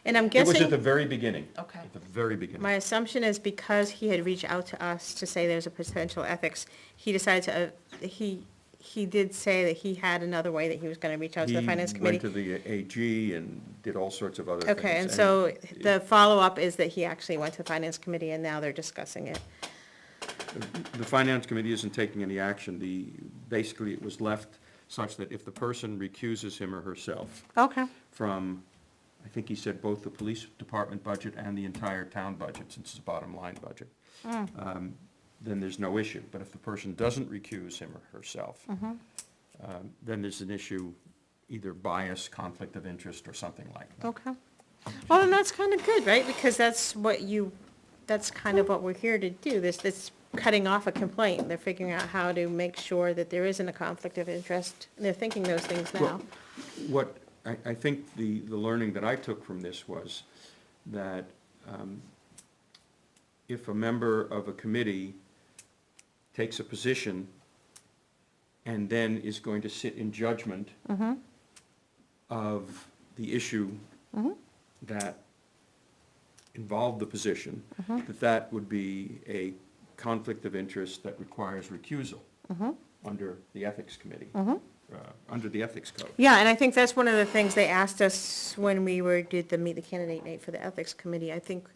And I'm It was at the guessing, very beginning. Okay. At the very beginning. my assumption is because he had reached out to us to say there's a potential ethics, he decided to, he did say that he had another way that he was gonna reach out to the finance He committee. went to the AG and did all sorts of other things. Okay, and so the follow-up is that he actually went to the finance committee and now they're discussing it. The finance committee isn't taking any action. Basically, it was left such that if the person recuses him or herself Okay. from, I think he said both the police department budget and the entire town budget, since it's a bottom line budget, then there's no issue. But if the person doesn't recuse him or herself, then there's an issue, either bias, conflict of interest, or something like that. Okay. Well, then that's kind of good, right? Because that's kind of what we're here to do, this cutting off a complaint. They're figuring out how to make sure that there isn't a conflict of interest, and they're thinking those things now. Well, what, I think the learning that I took from this was that if a member of a committee takes a position and then is going to sit in judgment of the issue that involved the position, that would be a conflict of interest that requires recusal under the ethics committee, under the ethics code. Yeah, and I think that's one of the things they asked us when we did the Meet the Candidate Night for the Ethics Committee. I think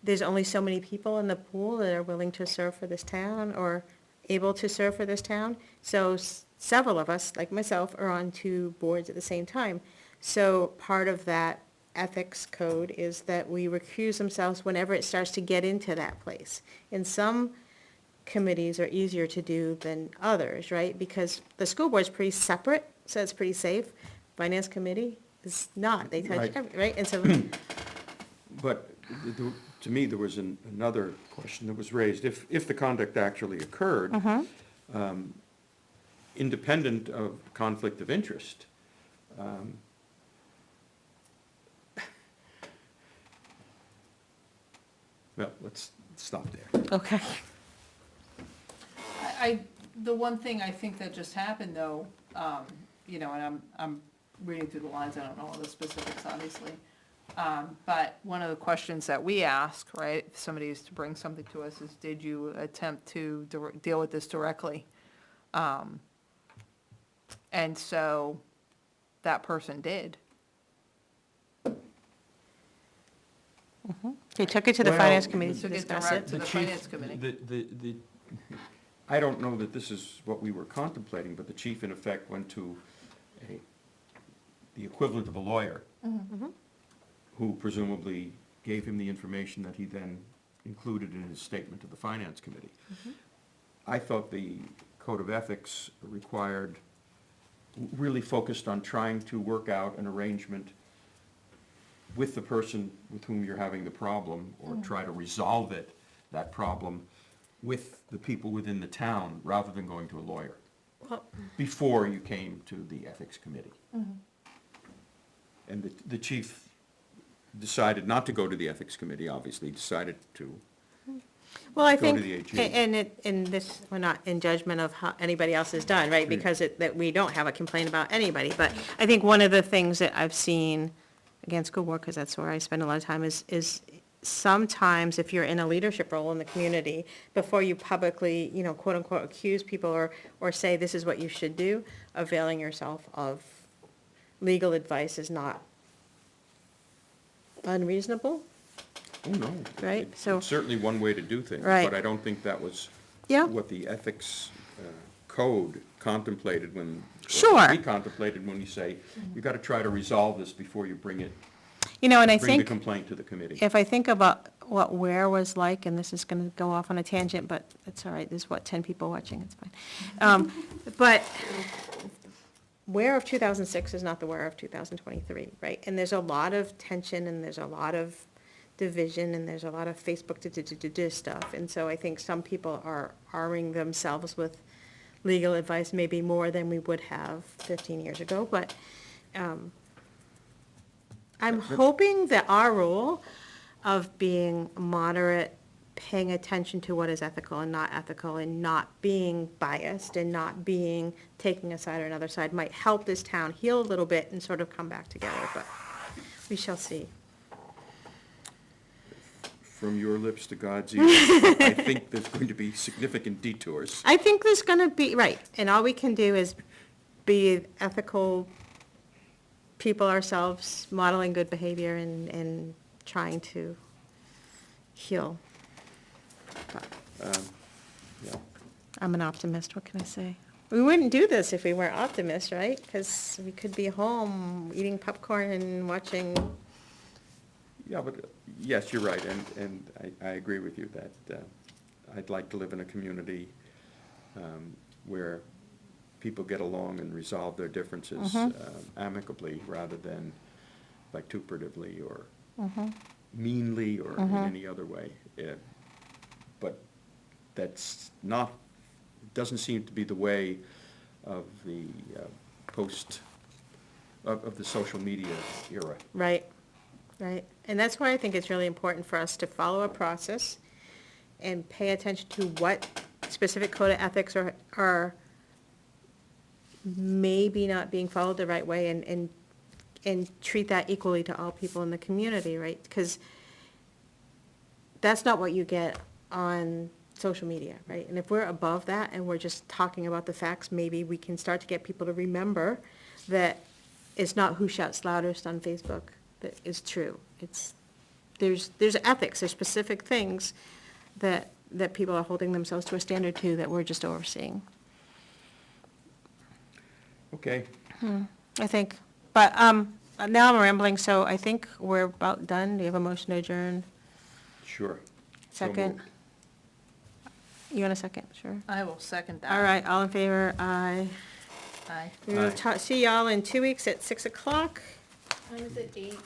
there's only so many people in the pool that are willing to serve for this town or able to serve for this town. So several of us, like myself, are on 2 boards at the same time. So part of that ethics code is that we recuse themselves whenever it starts to get into that place. And some committees are easier to do than others, right? Because the school board's pretty separate, so it's pretty safe. Finance committee is not, they touch, Right. right? And so, But to me, there was another question that was raised. If the conduct actually occurred, independent of conflict of interest, well, let's stop there. okay. The one thing I think that just happened though, and I'm reading through the lines, I don't know all the specifics, obviously. But one of the questions that we ask, right, if somebody is to bring something to us, is did you attempt to deal with this directly? And so that person did. They took it to the Well, finance committee to Took it discuss direct it. to the finance committee. I don't know that this is what we were contemplating, but the chief in effect went to the equivalent of a lawyer, who presumably gave him the information that he then included in his statement to the finance committee. I thought the code of ethics really focused on trying to work out an arrangement with the person with whom you're having the problem, or try to resolve that problem with the people within the town, rather than going to a lawyer, Well, before you came to the ethics committee. And the chief decided not to go to the ethics committee, obviously, decided to, Well, I Go to think, the AG. and this, we're not in judgment of how anybody else has done, right? Because that we don't have a complaint about anybody. But I think one of the things that I've seen, again, school board, because that's where I spend a lot of time, is sometimes if you're in a leadership role in the community, before you publicly, quote unquote, accuse people or say this is what you should do, availing yourself of legal advice is not unreasonable. oh, no. Right, so- It's certainly one way to do things. Right. But I don't think that was Yeah. what the ethics code contemplated when. Sure. We contemplated when you say, you gotta try to resolve this before you bring And I the think, complaint to the committee. if I think about what Ware was like, and this is gonna go off on a tangent, but it's all right, there's 10 people watching, it's fine. But Ware of 2006 is not the Ware of 2023, right? And there's a lot of tension, and there's a lot of division, and there's a lot of Facebook stuff. And so I think some people are arming themselves with legal advice, maybe more than we would have 15 years ago, but I'm hoping that our role of being moderate, paying attention to what is ethical and not ethical, and not being biased and not being, taking a side or another side, might help this town heal a little bit and sort of come back together, but we shall see. From your lips to God's ears, I think there's going to be significant detours. I think there's gonna be, right, and all we can do is be ethical people ourselves, modeling good behavior and trying to heal. Yeah. I'm an optimist, what can I say? We wouldn't do this if we weren't optimists, right? Because we could be home eating popcorn and watching. Yeah, but, yes, you're right, and I agree with you that I'd like to live in a community where people get along and resolve their differences amicably rather than vituperatively or meanly or in any other way. But that's not, doesn't seem to be the way of the of the social media era. Right, right. And that's why I think it's really important for us to follow a process and pay attention to what specific code of ethics are maybe not being followed the right way, and treat that equally to all people in the community, right? Because that's not what you get on social media, right? And if we're above that and we're just talking about the facts, maybe we can start to get people to remember that it's not who shouts loudest on Facebook that is true. It's, there's ethics, there's specific things that people are holding themselves to a standard to that we're just overseeing, Okay, I think. But now I'm rambling, so I think we're about done. Do you have a motion to adjourn? sure. So Second? moved. You want a second? Sure. I will second that. All right, all in favor? Aye. Aye. We will Aye. see y'all in 2 weeks at 6 o'clock. When is it date?